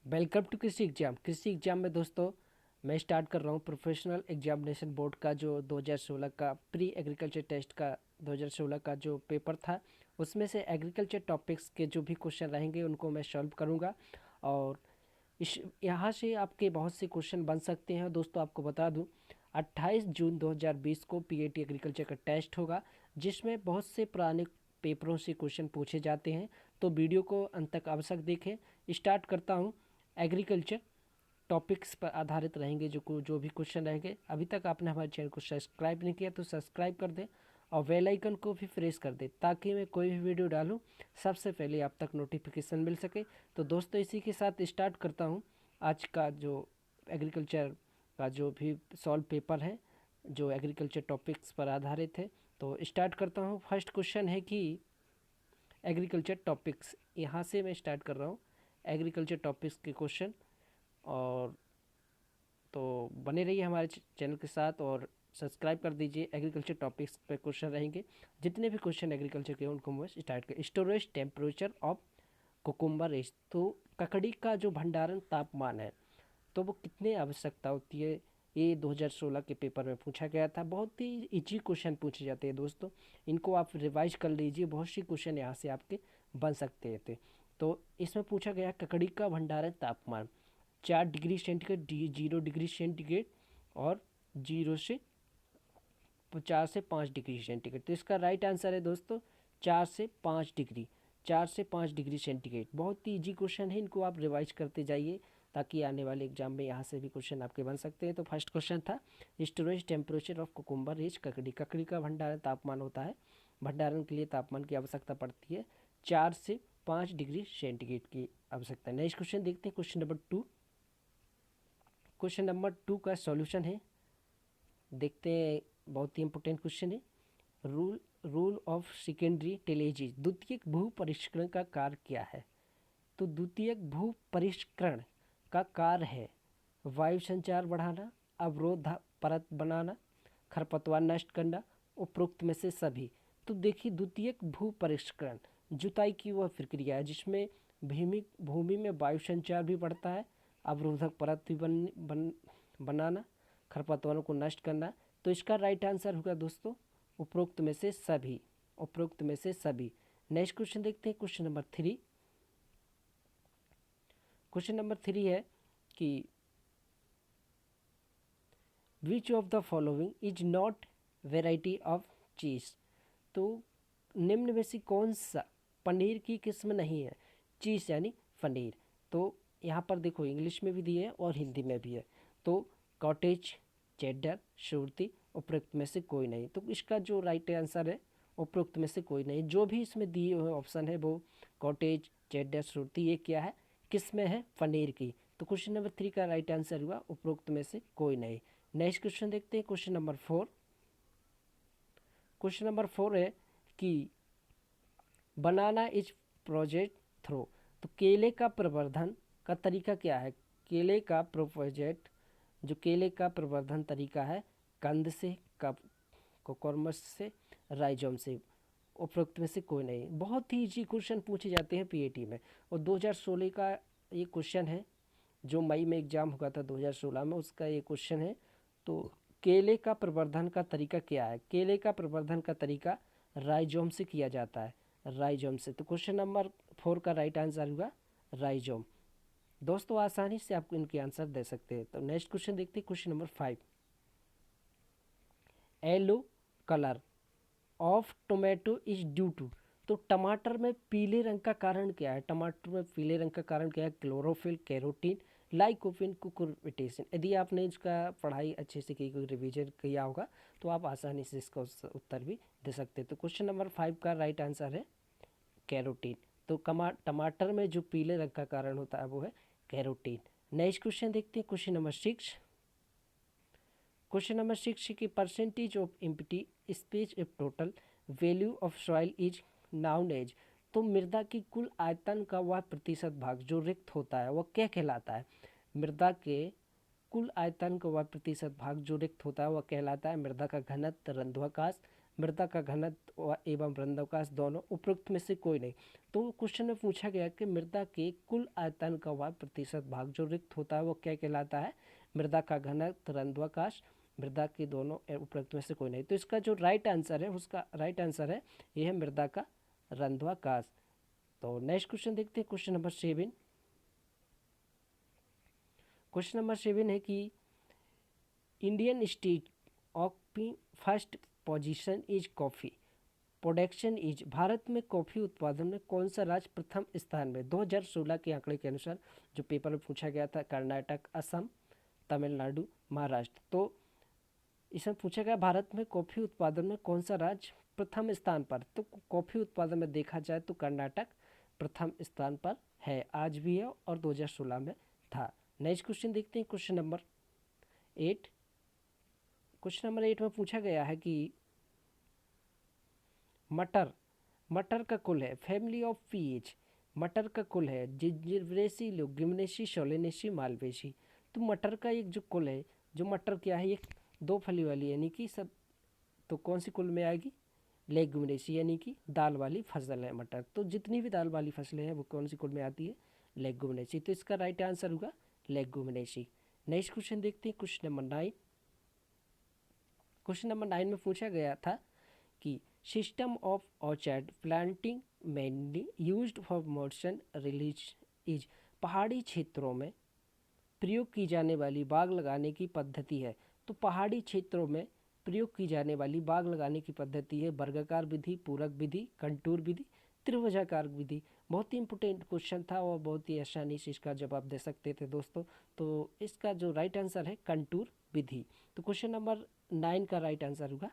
Welcome to कृषि exam में दोस्तों मैं स्टार्ट कर रहा हूँ प्रोफेशनल एग्जामिनेशन बोर्ड का जो 2016 का प्री एग्रीकल्चर टेस्ट का 2016 का जो पेपर था उसमें से एग्रीकल्चर टॉपिक्स के जो भी क्वेश्चन रहेंगे उनको मैं सॉल्व करूँगा। और इस यहाँ से आपके बहुत से क्वेश्चन बन सकते हैं। दोस्तों आपको बता दूँ 28 जून 2020 को पीएटी एग्रीकल्चर का टेस्ट होगा जिसमें बहुत से पुराने पेपरों से क्वेश्चन पूछे जाते हैं। तो वीडियो को अंत तक आवश्यक देखें। स्टार्ट करता हूँ। एग्रीकल्चर टॉपिक्स पर आधारित रहेंगे जो भी क्वेश्चन रहेंगे। अभी तक आपने हमारे चैनल को सब्सक्राइब नहीं किया तो सब्सक्राइब कर दें और बेल आइकन को भी प्रेस कर दें ताकि मैं कोई भी वीडियो डालूं सबसे पहले आप तक नोटिफिकेशन मिल सके। तो दोस्तों इसी के साथ स्टार्ट करता हूं आज का जो एग्रीकल्चर का जो भी सॉल्व पेपर है जो एग्रीकल्चर टॉपिक्स पर आधारित है। तो स्टार्ट करता हूँ। फर्स्ट क्वेश्चन है कि एग्रीकल्चर टॉपिक्स, यहाँ से मैं स्टार्ट कर रहा हूँ एग्रीकल्चर टॉपिक्स के क्वेश्चन। और तो बने रहिए हमारे चैनल के साथ और सब्सक्राइब कर दीजिए। एग्रीकल्चर टॉपिक्स पे क्वेश्चन रहेंगे, जितने भी क्वेश्चन एग्रीकल्चर के उनको मैं स्टार्ट कर। Storage temperature of cucumber is, तो ककड़ी का जो भंडारण तापमान है तो वो कितने आवश्यकता होती है, ये 2016 के पेपर में पूछा गया था। बहुत ही इजी क्वेश्चन पूछे जाते हैं दोस्तों, इनको आप रिवाइज कर लीजिए, बहुत सी क्वेश्चन यहाँ से आपके बन सकते थे। तो इसमें पूछा गया ककड़ी का भंडारण तापमान 4 डिग्री सेंटीग्रेड, 0 डिग्री सेंटीग्रेड और 0 से 4 से 5 डिग्री सेंटीग्रेड। तो इसका राइट आंसर है दोस्तों 4 से 5 डिग्री, 4 से 5 डिग्री सेंटीग्रेड। बहुत ही इजी क्वेश्चन है, इनको आप रिवाइज करते जाइए ताकि आने वाले एग्जाम में यहाँ से भी क्वेश्चन आपके बन सकते हैं। तो फर्स्ट क्वेश्चन था storage temperature of cucumber is ककड़ी, ककड़ी का भंडारण तापमान होता है, भंडारण के लिए तापमान की आवश्यकता पड़ती है 4 से 5 डिग्री सेंटीग्रेड की आवश्यकता है। नेक्स्ट क्वेश्चन देखते हैं, क्वेश्चन नंबर 2। क्वेश्चन नंबर 2 का सॉल्यूशन है, देखते हैं, बहुत ही इंपॉर्टेंट क्वेश्चन है। रूल रूल ऑफ सेकेंडरी टेलेजिस, द्वितीयक भू परिष्करण का कार्य क्या है। तो द्वितीयक भू परिष्करण का कार्य है वायु संचार बढ़ाना, अवरोध परत बनाना, खरपतवार नष्ट करना, उपरोक्त में से सभी। तो देखिए द्वितीयक भू परिष्करण जुताई की वह प्रक्रिया है जिसमें भूमि में वायु संचार भी बढ़ता है, अवरोधक परत भी बनाना, खरपतवारों को नष्ट करना। तो इसका राइट आंसर होगा दोस्तों उपरोक्त में से सभी, उपरोक्त में से सभी। नेक्स्ट क्वेश्चन देखते हैं, क्वेश्चन नंबर 3। क्वेश्चन नंबर 3 है कि which of the following is not variety of cheese, तो निम्न में से कौन सा पनीर की किस्म नहीं है, चीज़ यानी पनीर। तो यहाँ पर देखो इंग्लिश में भी दिए है और हिंदी में भी है। तो कॉटेज, चेडर, सुरती, उपरोक्त में से कोई नहीं। तो इसका जो राइट आंसर है उपरोक्त में से कोई नहीं। जो भी इसमें दिए हुए ऑप्शन है वो कॉटेज, चेडर, सुरती, ये क्या है, किस में है, पनीर की। तो क्वेश्चन नंबर 3 का राइट आंसर हुआ उपरोक्त में से कोई नहीं। नेक्स्ट क्वेश्चन देखते हैं, क्वेश्चन नंबर 4। क्वेश्चन नंबर 4 है कि बनाना इज प्रोजेक्ट थ्रो, तो केले का प्रवर्धन का तरीका क्या है। केले का प्रोजेक्ट, जो केले का प्रवर्धन तरीका है, कंद से, कोकॉर्मस से, राइजोम से। उपरोक्त में से कोई नहीं। बहुत ही इजी क्वेश्चन पूछे जाते हैं पीएटी में और 2016 का ये क्वेश्चन है, जो मई में एग्जाम हुआ था 2016 में, उसका ये क्वेश्चन है। तो केले का प्रवर्धन का तरीका क्या है, केले का प्रवर्धन का तरीका राइजोम से किया जाता है, राइजोम से। तो क्वेश्चन नंबर 4 का राइट आंसर होगा राइजोम। दोस्तों आसानी से आपको इनके आंसर दे सकते हैं। तो नेक्स्ट क्वेश्चन देखते हैं, question number 5। Yellow colour of tomato is due to, तो टमाटर में पीले रंग का कारण क्या है, टमाटर में पीले रंग का कारण क्या है, क्लोरोफिल, कैरोटीन, लाइकोपिन, कुकुरबिटेसिन। यदि आपने इसका पढ़ाई अच्छे से की, कोई रिवीजन किया होगा तो आप आसानी से इसका उत्तर भी दे सकते हैं। तो क्वेश्चन नंबर 5 का राइट आंसर है कैरोटीन। तो टमाटर में जो पीले रंग का कारण होता है वो है कैरोटीन। नेक्स्ट क्वेश्चन देखते हैं, क्वेश्चन नंबर 6। क्वेश्चन नंबर 6 की percentage of empty space if total value of soil is known as, तो मृदा की कुल आयतन का वह प्रतिशत भाग जो रिक्त होता है वह क्या कहलाता है। मृदा के कुल आयतन का वह प्रतिशत भाग जो रिक्त होता है वह कहलाता है मृदा का घनत्व, रंध्राकाश, मृदा का घनत्व एवं रंध्राकाश दोनों, उपरोक्त में से कोई नहीं। तो क्वेश्चन में पूछा गया कि मृदा के कुल आयतन का वह प्रतिशत भाग जो रिक्त होता है वो क्या कहलाता है? मृदा का घनत्व, रंध्राकाश, मृदा के दोनों, उपरोक्त में से कोई नहीं। तो इसका जो राइट आंसर है, उसका राइट आंसर है ये है मृदा का रंध्राकाश। तो नेक्स्ट क्वेश्चन देखते हैं, क्वेश्चन नंबर 7। क्वेश्चन नंबर 7 है कि Indian state occupying first position is coffee production is, Bharat में कॉफ़ी उत्पादन में कौन सा राज्य प्रथम स्थान में? 2016 के आंकड़े के अनुसार जो पेपर में पूछा गया था, कर्नाटक, असम, तमिलनाडु, महाराष्ट्र। तो इसमें पूछा गया भारत में कॉफ़ी उत्पादन में कौन सा राज्य प्रथम स्थान पर? तो कॉफ़ी उत्पादन में देखा जाए तो कर्नाटक प्रथम स्थान पर है, आज भी है और 2016 में था। नेक्स्ट क्वेश्चन देखते हैं, क्वेश्चन नंबर 8। क्वेश्चन नंबर 8 में पूछा गया है कि मटर, मटर का कुल है, फैमिली ऑफ पीच, मटर का कुल है जिंजिबरेसी, लेगुमिनेसी, सोलेनेसी, मालवेसी। तो मटर का एक जो कुल है, जो मटर क्या है, एक दो फली वाली यानी कि सब, तो कौन सी कुल में आएगी? लेगुमिनेसी, यानी कि दाल वाली फसल है मटर। तो जितनी भी दाल वाली फसलें हैं वो कौन सी कुल में आती है? लेगुमिनेसी। तो इसका राइट आंसर होगा लेगुमिनेसी। नेक्स्ट क्वेश्चन देखते हैं, क्वेश्चन नंबर 9। क्वेश्चन नंबर 9 में पूछा गया था कि system of orchard planting mainly used for monsoon release is, पहाड़ी क्षेत्रों में प्रयोग की जाने वाली बाग लगाने की पद्धति है। तो पहाड़ी क्षेत्रों में प्रयोग की जाने वाली बाग लगाने की पद्धति है वर्गाकार विधि, पूरक विधि, कंटूर विधि, त्रिभुजाकार विधि। बहुत ही इंपॉर्टेंट क्वेश्चन था और बहुत ही आसानी से इसका जवाब दे सकते थे दोस्तों। तो इसका जो राइट आंसर है कंटूर विधि। तो क्वेश्चन नंबर 9 का राइट आंसर होगा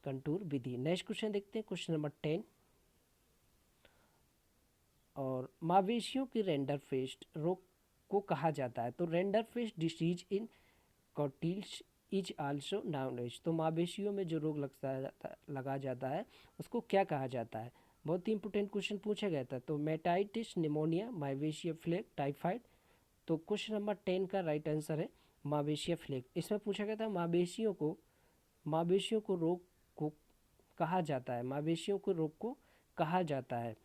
कंटूर विधि। नेक्स्ट क्वेश्चन देखते हैं, क्वेश्चन नंबर 10। और मवेशियों की रेंडर फेस्ट रोग को कहा जाता है? तो rinderpest disease in cattles is also known as, तो मवेशियों में जो रोग लगा जाता है उसको क्या कहा जाता है? बहुत ही इंपॉर्टेंट क्वेश्चन पूछा गया था। तो मेटाइटिस, निमोनिया, माइवेशिया फ्लेग, टाइफाइड। तो क्वेश्चन नंबर 10 का राइट आंसर है मावेशिया फ्लेग। इसमें पूछा गया था मवेशियों को रोग को कहा जाता है, मवेशियों को रोग को कहा जाता है।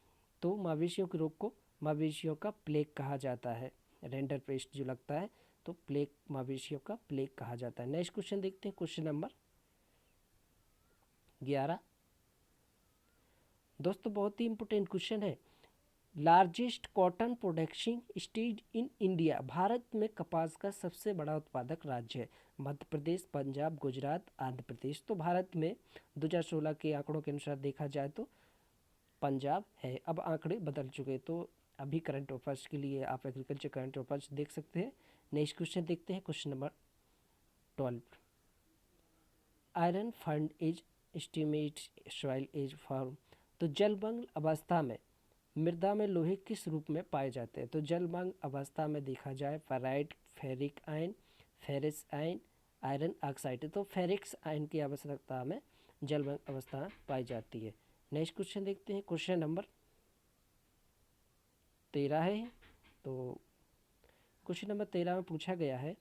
तो मवेशियों के रोग को मवेशियों का प्लेग कहा जाता है। रेंडर पेस्ट जो लगता है तो प्लेग, मवेशियों का प्लेग कहा जाता है। नेक्स्ट क्वेश्चन देखते हैं, क्वेश्चन नंबर 11। दोस्तों बहुत ही इंपॉर्टेंट क्वेश्चन है। Largest cotton production state in India, Bharat में कपास का सबसे बड़ा उत्पादक राज्य है? मध्य प्रदेश, पंजाब, गुजरात, आंध्र प्रदेश। तो भारत में 2016 के आंकड़ों के अनुसार देखा जाए तो पंजाब है। अब आंकड़े बदल चुके, तो अभी करंट अफेयर्स के लिए आप एग्रीकल्चर करंट अफेयर्स देख सकते हैं। नेक्स्ट क्वेश्चन देखते हैं, question number 12। Iron found is estimate soil as form, तो जलमग्न अवस्था में मृदा में लोहे किस रूप में पाए जाते हैं? तो जलमग्न अवस्था में देखा जाए ferrite, ferric ion, ferrous ion, iron oxide. तो फेरिक्स आयन की आवश्यकता में जलमग्न अवस्था में पाई जाती है। नेक्स्ट क्वेश्चन देखते हैं, क्वेश्चन नंबर 13 है। तो क्वेश्चन नंबर 13 में पूछा गया है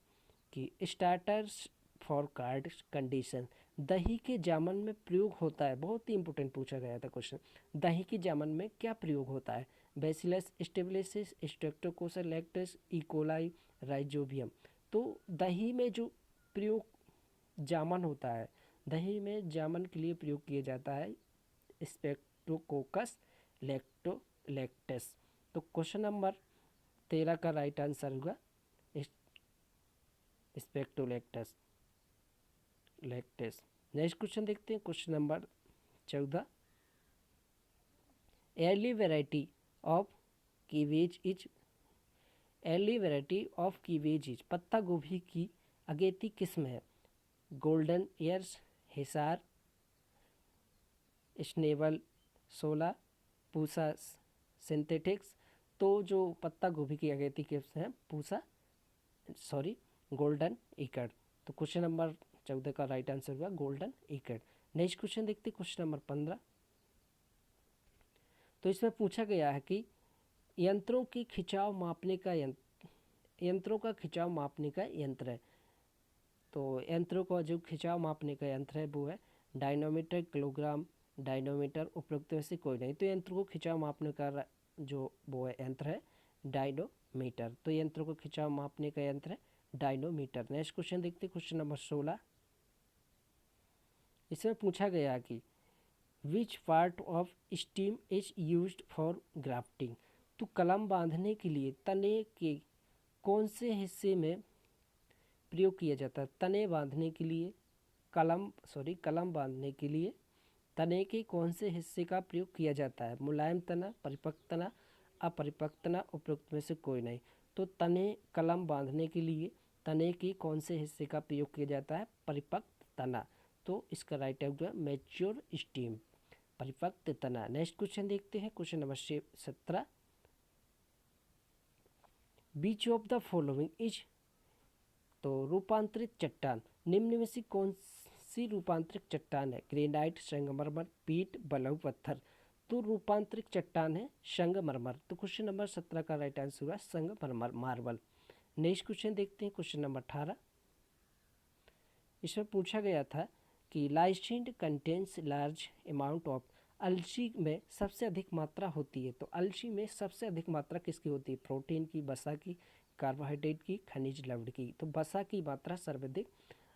कि स्टार्टर्स फॉर कार्ड कंडीशन, दही के जामन में प्रयोग होता है? बहुत ही इंपॉर्टेंट पूछा गया था क्वेश्चन। दही के जामन में क्या प्रयोग होता है? Bacillus subtilis, streptococcus, lactis, E coli, rhizobium. तो दही में जो प्रयोग जामन होता है, दही में जामन के लिए प्रयोग किया जाता है स्ट्रेप्टोकोकस लैक्टोलैक्टिस। तो क्वेश्चन नंबर 13 का राइट आंसर होगा स्ट्रेप्टोलैक्टिस लैक्टिस। नेक्स्ट क्वेश्चन देखते हैं, question number 14। Early variety of cabbage is, early variety of cabbage is, पत्ता गोभी की अगेती किस्म है? गोल्डन ईयर्स, हिसार, स्नेबल 16, पूसा सिंथेटिक्स। तो जो पत्ता गोभी की अगेती किस्म है गोल्डन ईकड़। तो क्वेश्चन नंबर 14 का राइट आंसर हुआ गोल्डन ईकड़। नेक्स्ट क्वेश्चन देखते हैं, क्वेश्चन नंबर 15। तो इसमें पूछा गया है कि यंत्रों की खिंचाव मापने का यंत्रों का खिंचाव मापने का यंत्र है। तो यंत्रों का जो खिंचाव मापने का यंत्र है वो है डायनोमीटर, किलोग्राम, डायनोमीटर, उपरोक्त में से कोई नहीं। तो यंत्र को खिंचाव मापने का जो वो है यंत्र है डायनोमीटर। तो यंत्र को खिंचाव मापने का यंत्र है डायनोमीटर। नेक्स्ट क्वेश्चन देखते हैं, क्वेश्चन नंबर 16। इसमें पूछा गया कि which part of steam is used for grafting. तो कलम बांधने के लिए तने के कौन से हिस्से में प्रयोग किया जाता है? तने बांधने के लिए कलम बांधने के लिए तने के कौन से हिस्से का प्रयोग किया जाता है? मुलायम तना, परिपक्व तना, अपरिपक्व तना, उपरोक्त में से कोई नहीं। तो तने कलम बांधने के लिए तने के कौन से हिस्से का प्रयोग किया जाता है? परिपक्व तना। तो इसका राइट आंसर है मैच्योर स्टीम, परिपक्व तना। नेक्स्ट क्वेश्चन देखते हैं, question number 17। Beach of the following is, तो रूपांतरित चट्टान निम्न में से कौन सी रूपांतरित चट्टान है? ग्रेनाइट, संगमरमर, पीट, बलुआ पत्थर। तो रूपांतरित चट्टान है संगमरमर। तो क्वेश्चन नंबर 17 का राइट आंसर हुआ संगमरमर, मार्बल। नेक्स्ट क्वेश्चन देखते हैं, क्वेश्चन नंबर 18। इसमें पूछा गया था कि lysine contains large amount of, अलसी में सबसे अधिक मात्रा होती है। तो अलसी में सबसे अधिक मात्रा किसकी होती है? प्रोटीन की, वसा की, कार्बोहाइड्रेट की, खनिज लवण की। तो वसा की मात्रा सर्वाधिक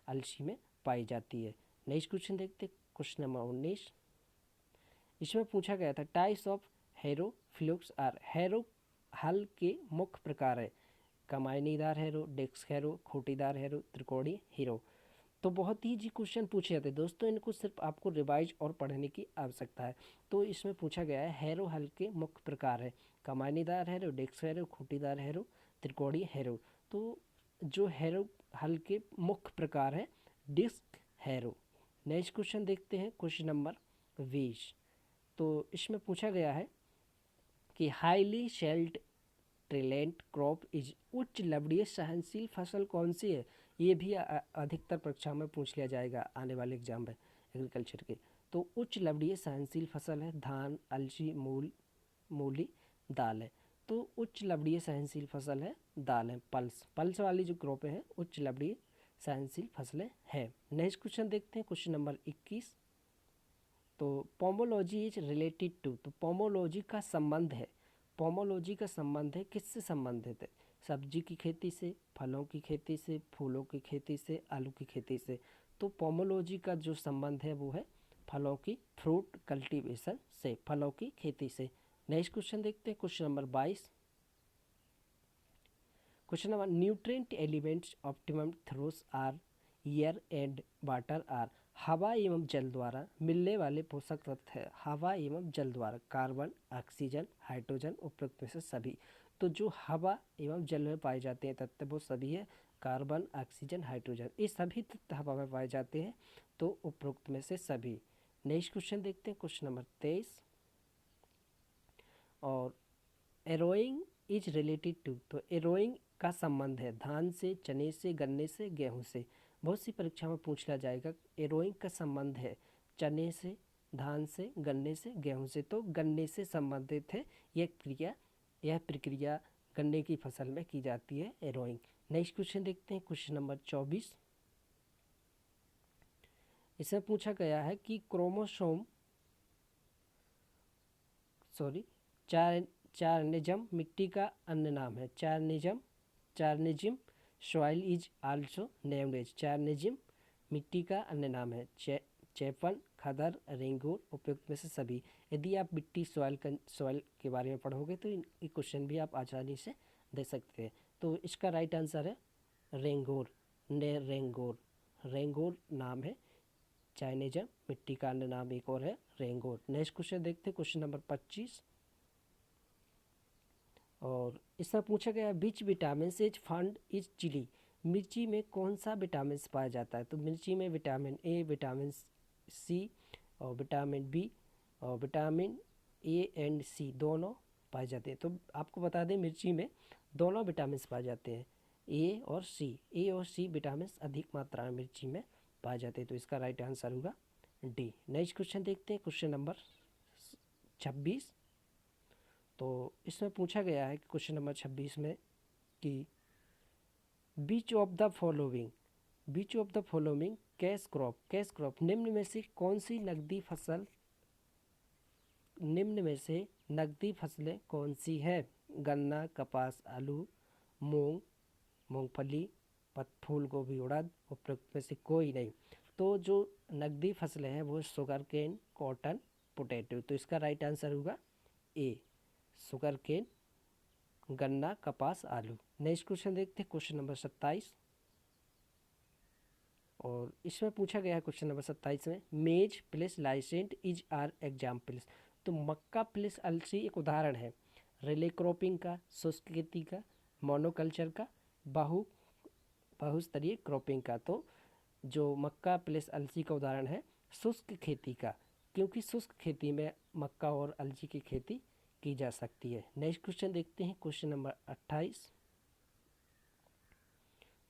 अलसी में पाई जाती है। नेक्स्ट क्वेश्चन देखते हैं, क्वेश्चन नंबर 19। इसमें पूछा गया था types of harrow flux are. Harrow हल के मुख्य प्रकार है कमायनीदार हैरो, डिस्क हैरो, खूंटीदार हैरो, त्रिकोणीय हैरो। तो बहुत ही जी क्वेश्चन पूछे जाते हैं दोस्तों, इनको सिर्फ आपको रिवाइज और पढ़ने की आवश्यकता है। तो इसमें पूछा गया है हैरो हल के मुख्य प्रकार है कमानीदार हैरो, डिस्क हैरो, खूंटीदार हैरो, त्रिकोणीय हैरो। तो जो हैरो हल के मुख्य प्रकार है डिस्क हैरो। नेक्स्ट क्वेश्चन देखते हैं, क्वेश्चन नंबर 20। तो इसमें पूछा गया है कि हाईली शेल्ड ट्रिलेंट क्रॉप इज, उच्च लवणीय सहनशील फसल कौन सी है? ये भी अधिकतर परीक्षा में पूछ लिया जाएगा आने वाले एग्जाम में एग्रीकल्चर के। तो उच्च लवणीय सहनशील फसल है धान, अलसी, मूली, दाल है। तो उच्च लवणीय सहनशील फसल है दाल है, पल्स वाली जो क्रॉप है उच्च लवणीय सहनशील फसलें हैं। नेक्स्ट क्वेश्चन देखते हैं, क्वेश्चन नंबर 21। तो पोमोलॉजी इज रिलेटेड टू, तो पोमोलॉजी का संबंध है, पोमोलॉजी का संबंध है किससे संबंधित है? सब्जी की खेती से, फलों की खेती से, फूलों की खेती से, आलू की खेती से। तो पोमोलॉजी का जो संबंध है वो है फलों की, फ्रूट कल्टीवेशन से, फलों की खेती से। नेक्स्ट क्वेश्चन देखते हैं, question number 22। Question number nutrient elements optimum throws are air and water are. हवा एवं जल द्वारा मिलने वाले पोषक तत्व है हवा एवं जल द्वारा कार्बन, ऑक्सीजन, हाइड्रोजन, उपरोक्त में से सभी। तो जो हवा एवं जल में पाए जाते हैं तत्व वो सभी है कार्बन, ऑक्सीजन, हाइड्रोजन, ये सभी तत्व हवा में पाए जाते हैं। तो उपरोक्त में से सभी। नेक्स्ट क्वेश्चन देखते हैं, क्वेश्चन नंबर 23। और एरोइंग इज रिलेटेड टू, तो एरोइंग का संबंध है धान से, चने से, गन्ने से, गेहूं से। बहुत सी परीक्षा में पूछ लिया जाएगा एरोइंग का संबंध है चने से, धान से, गन्ने से, गेहूं से। तो गन्ने से संबंधित है यह प्रक्रिया गन्ने की फसल में की जाती है एरोइंग। नेक्स्ट क्वेश्चन देखते हैं, क्वेश्चन नंबर 24। इसमें पूछा गया है कि क्रोमोसोम चार्निज्म मिट्टी का अन्य नाम है। Chernozem soil is also named as, chernozem मिट्टी का अन्य नाम है। चैपन, खदर, रेंगूर, उपयुक्त में से सभी। यदि आप मिट्टी सॉइल के बारे में पढ़ोगे तो ये क्वेश्चन भी आप आसानी से दे सकते हैं। तो इसका राइट आंसर है रेंगूर, रेंगूर नाम है चाइनिज्म मिट्टी का अन्य नाम एक और है रेंगूर। नेक्स्ट क्वेश्चन देखते हैं, क्वेश्चन नंबर 25। और इसमें पूछा गया which vitamin is found is chilli. मिर्ची में कौन सा विटामिन पाया जाता है? तो मिर्ची में विटामिन ए, विटामिन सी और विटामिन बी और विटामिन ए एंड सी दोनों पाए जाते हैं। तो आपको बता दें मिर्ची में दोनों विटामिन पाए जाते हैं, ए और सी विटामिन अधिक मात्रा में मिर्ची में पाए जाते हैं। तो इसका राइट आंसर होगा डी। नेक्स्ट क्वेश्चन देखते हैं, क्वेश्चन नंबर 26। तो इसमें पूछा गया है क्वेश्चन नंबर 26 में कि which of the following which of the following cash crop निम्न में से कौन सी नकदी फसल, निम्न में से नकदी फसलें कौन सी है? गन्ना, कपास, आलू, मूंग, मूंगफली, फूल गोभी, उड़द, उपरोक्त में से कोई नहीं। तो जो नकदी फसलें हैं वो शुगर केन, कॉटन, पोटैटो। तो इसका राइट आंसर होगा ए, शुगर केन, गन्ना, कपास, आलू। नेक्स्ट क्वेश्चन देखते हैं, क्वेश्चन नंबर 27। और इसमें पूछा गया है क्वेश्चन नंबर 27 में, मेज प्लस लाइसेंट इज आर एग्जाम्पल्स। तो मक्का प्लस अलसी एक उदाहरण है रिले क्रॉपिंग का, शुष्क खेती का, मोनोकल्चर का, बहुस्तरीय क्रॉपिंग का। तो जो मक्का प्लस अलसी का उदाहरण है शुष्क खेती का, क्योंकि शुष्क खेती में मक्का और अलसी की खेती की जा सकती है। नेक्स्ट क्वेश्चन देखते हैं, क्वेश्चन नंबर 28।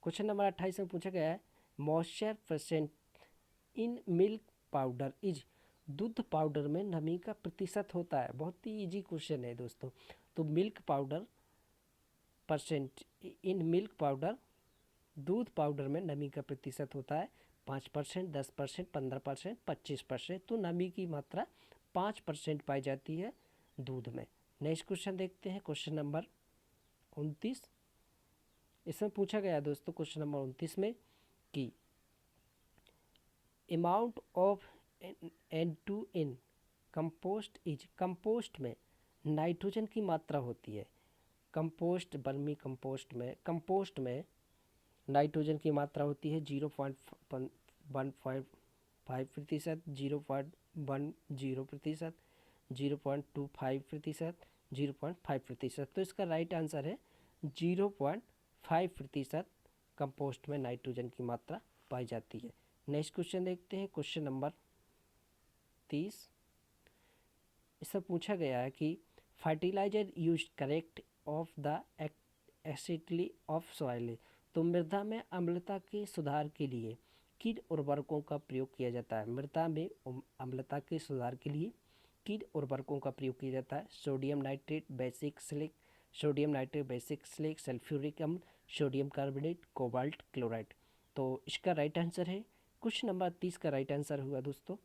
क्वेश्चन नंबर 28 में पूछा गया है, moisture percent in milk powder is. दूध पाउडर में नमी का प्रतिशत होता है। बहुत ही इजी क्वेश्चन है दोस्तों। तो milk powder percent in milk powder, दूध पाउडर में नमी का प्रतिशत होता है 5%, 10%, 15%, 25%। तो नमी की मात्रा 5% पाई जाती है दूध में। नेक्स्ट क्वेश्चन देखते हैं, क्वेश्चन नंबर 29। इसमें पूछा गया दोस्तों क्वेश्चन नंबर 29 में कि amount of N2N compost is. Compost में नाइट्रोजन की मात्रा होती है। कंपोस्ट, वर्मी कंपोस्ट में नाइट्रोजन की मात्रा होती है 0.15%, 0.10%, 0.25%, 0.5%। तो इसका राइट आंसर है 0.5% कंपोस्ट में नाइट्रोजन की मात्रा पाई जाती है। नेक्स्ट क्वेश्चन देखते हैं, क्वेश्चन नंबर 30। इसमें पूछा गया है कि fertiliser use correct of the acidity of soil. तो मृदा में अम्लता के सुधार के लिए किन उर्वरकों का प्रयोग किया जाता है? मृदा में अम्लता के सुधार के लिए किन उर्वरकों का प्रयोग किया जाता है? सोडियम नाइट्रेट, बेसिक सिलिक, सोडियम नाइट्रेट, बेसिक सिलिक, सल्फ्यूरिक अम्ल, सोडियम कार्बोनेट, कोबाल्ट क्लोराइड। तो इसका राइट आंसर है, क्वेश्चन नंबर 30 का राइट आंसर हुआ दोस्तों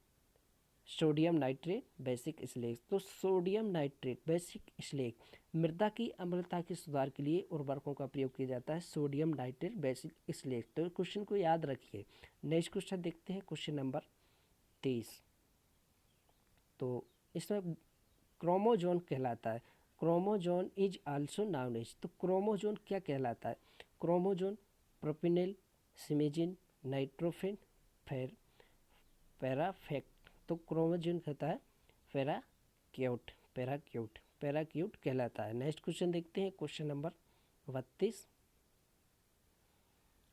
सोडियम नाइट्रेट बेसिक स्लेग। तो सोडियम नाइट्रेट बेसिक स्लेग मृदा की अम्लता के सुधार के लिए उर्वरकों का प्रयोग किया जाता है, सोडियम नाइट्रेट बेसिक स्लेग। तो क्वेश्चन को याद रखिए। नेक्स्ट क्वेश्चन देखते हैं, क्वेश्चन नंबर 23। तो इसमें क्रोमोजोन कहलाता है। क्रोमोजोन इज आल्सो नाउन एज। तो क्रोमोजोन क्या कहलाता है? क्रोमोजोन प्रोपिनेल, सिमेजिन, नाइट्रोफिन, पैराफेक्ट। तो क्रोमोजोन कहता है पैराक्यूट कहलाता है। नेक्स्ट क्वेश्चन देखते हैं, क्वेश्चन नंबर 32।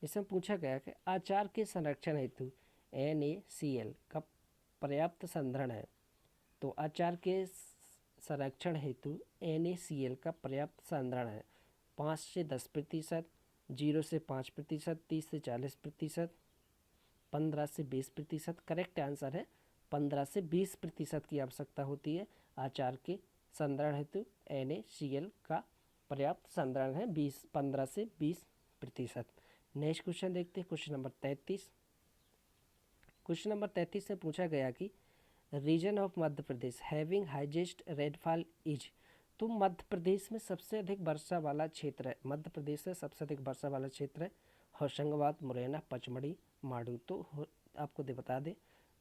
इसमें पूछा गया कि आचार के संरक्षण हेतु NaCl का पर्याप्त संधारण है। तो आचार के संरक्षण हेतु NaCl का पर्याप्त संधारण है 5 से 10%, 0 से 5%, 30 से 40%, 15 से 20%। करेक्ट आंसर है 15 से 20% की आवश्यकता होती है आचार के संधारण हेतु। NaCl का पर्याप्त संधारण है 15 से 20%। नेक्स्ट क्वेश्चन देखते हैं, क्वेश्चन नंबर 33। क्वेश्चन नंबर 33 में पूछा गया कि region of Madhya Pradesh having highest rainfall is. तो मध्य प्रदेश में सबसे अधिक वर्षा वाला क्षेत्र है, मध्य प्रदेश में सबसे अधिक वर्षा वाला क्षेत्र है होशंगाबाद, मुरैना, पचमढ़ी, मांडू। तो आपको बता दें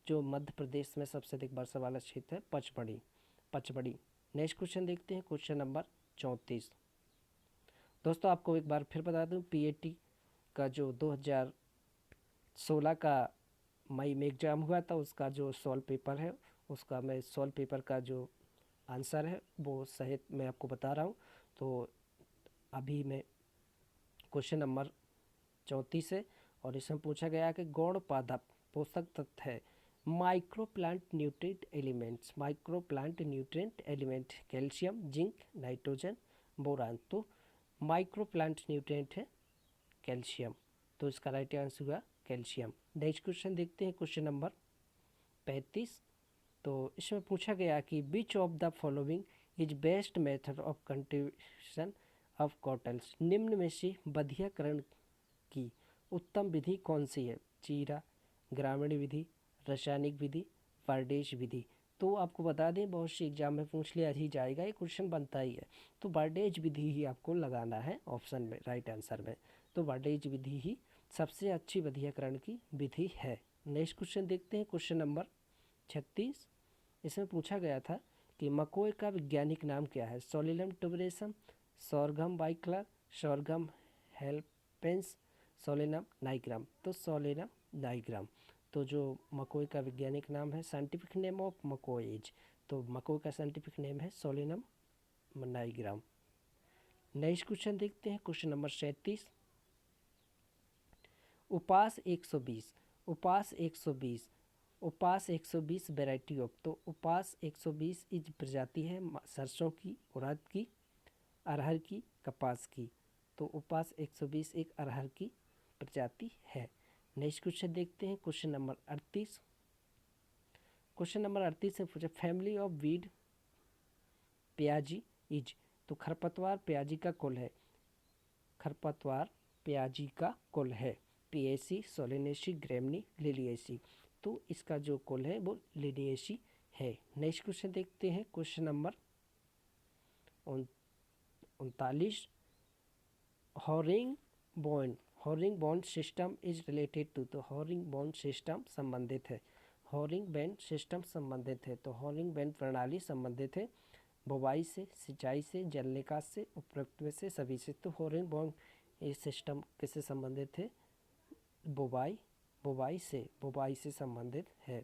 जो मध्य प्रदेश में सबसे अधिक वर्षा वाला क्षेत्र है पचमढ़ी। नेक्स्ट क्वेश्चन देखते हैं, क्वेश्चन नंबर 34। दोस्तों आपको एक बार फिर बता दूं PAT का जो 2016 का मई में एग्ज़ाम हुआ था उसका जो सॉल्व पेपर है, उसका मैं सॉल्व पेपर का जो आंसर है वो सहित मैं आपको बता रहा हूँ। तो अभी मैं क्वेश्चन नंबर 34 है और इसमें पूछा गया कि गौण पादप पोषक तत्व है micro plant nutrient element calcium, zinc, nitrogen, boron. तो माइक्रो प्लांट न्यूट्रिएंट है कैल्शियम। तो इसका राइट आंसर हुआ कैल्शियम। नेक्स्ट क्वेश्चन देखते हैं, क्वेश्चन नंबर 35। तो इसमें पूछा गया कि which of the following is best method of cultivation of cottons. निम्न में से बधियाकरण की उत्तम विधि कौन सी है? चीरा, ग्रामीण विधि, रासायनिक विधि, बारडेज विधि। तो आपको बता दें, बहुत सी एग्जाम में पूछ लिया ही जाएगा, ये क्वेश्चन बनता ही है। तो बारडेज विधि ही आपको लगाना है ऑप्शन में, राइट आंसर में। तो बारडेज विधि ही सबसे अच्छी विधियकरण की विधि है। नेक्स्ट क्वेश्चन देखते हैं, क्वेश्चन नंबर 36। इसमें पूछा गया था कि मकोय का वैज्ञानिक नाम क्या है? सोलिनम टुबरेसम, सोरघम बाइक्लर, सोरघम हेल्पेंस, सोलिनम नाइग्राम। तो सोलिनम नाइग्राम। तो जो मकोय का वैज्ञानिक नाम है, साइंटिफिक नेम ऑफ मकोय इज, तो मकोय का साइंटिफिक नेम है सोलिनम नाइग्राम। नेक्स्ट क्वेश्चन देखते हैं, क्वेश्चन नंबर 37। उपास 120, उपास 120, उपास 120 वेराइटी ऑफ। तो उपास 120 इज प्रजाति है सरसों की, उड़द की, अरहर की, कपास की। तो उपास 120 एक अरहर की प्रजाति है। नेक्स्ट क्वेश्चन देखते हैं, क्वेश्चन नंबर 38। क्वेश्चन नंबर 38 से पूछा फैमिली ऑफ वीड प्याजी इज। तो खरपतवार प्याजी का कुल है, खरपतवार प्याजी का कुल है पिएसी, सोलेनेसी, ग्रेमनी, लिलिएसी। तो इसका जो कुल है वो लिलिएसी है। नेक्स्ट क्वेश्चन देखते हैं, question number 39। Herring bond, herring bond system is related to. तो हॉरिंग बॉन्ड सिस्टम संबंधित है, हॉरिंग बैंड सिस्टम संबंधित है। तो हॉरिंग बैंड प्रणाली संबंधित है बुवाई से, सिंचाई से, जल निकास से, उपरोक्त में से सभी से। तो हॉरिंग बॉन्ड ये सिस्टम किससे संबंधित है? बुवाई, बुवाई से, बुवाई से संबंधित है।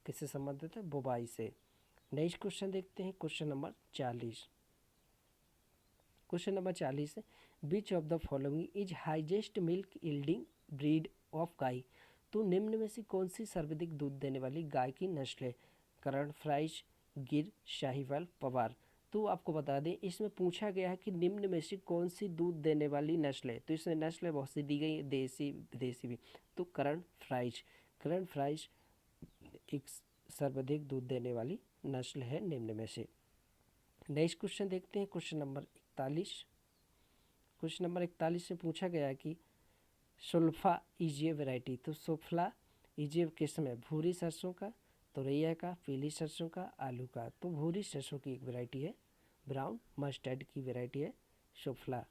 किससे संबंधित है? बुवाई से। नेक्स्ट क्वेश्चन देखते हैं, क्वेश्चन नंबर 40। क्वेश्चन नंबर 40 है विच of the following is highest milk yielding breed of guy. तो निम्न में से कौन सी सर्वाधिक दूध देने वाली गाय की नस्ल है? करण फ्राइज, गिर, शाहीवाल, पवार। तो आपको बता दें, इसमें पूछा गया है कि निम्न में से कौन सी दूध देने वाली नस्ल है। तो इसमें नस्ल बहुत सी दी गई, देसी विदेशी भी। तो करण फ्राइज, करण फ्राइज एक सर्वाधिक दूध देने वाली नस्ल है निम्न में से। नेक्स्ट क्वेश्चन देखते हैं, क्वेश्चन नंबर 41। क्वेश्चन नंबर 41 से पूछा गया है कि सुल्फा इजिए वैरायटी। तो सुफला इजिए किस्म है? भूरी सरसों का, तुरैया का, पीली सरसों का, आलू का। तो भूरी सरसों की एक वैरायटी है, ब्राउन मस्टर्ड की वैरायटी है सुफला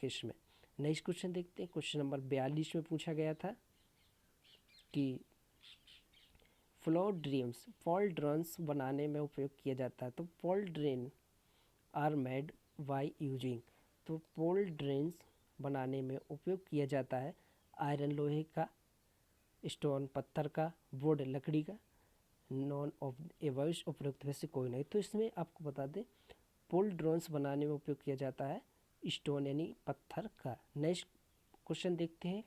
किस्म। नेक्स्ट क्वेश्चन देखते हैं, क्वेश्चन नंबर 42 में पूछा गया था कि फ्लोर ड्रीम्स, फॉल ड्रॉन्स बनाने में उपयोग किया जाता है। तो fall drain are made by using. तो पोल ड्रेन्स बनाने में उपयोग किया जाता है आयरन लोहे का, स्टोन पत्थर का, वुड लकड़ी का, नॉन ऑफ एवॉइस उपयुक्त में से कोई नहीं। तो इसमें आपको बता दें, पोल ड्रोन्स बनाने में उपयोग किया जाता है स्टोन यानी पत्थर का। नेक्स्ट क्वेश्चन देखते हैं,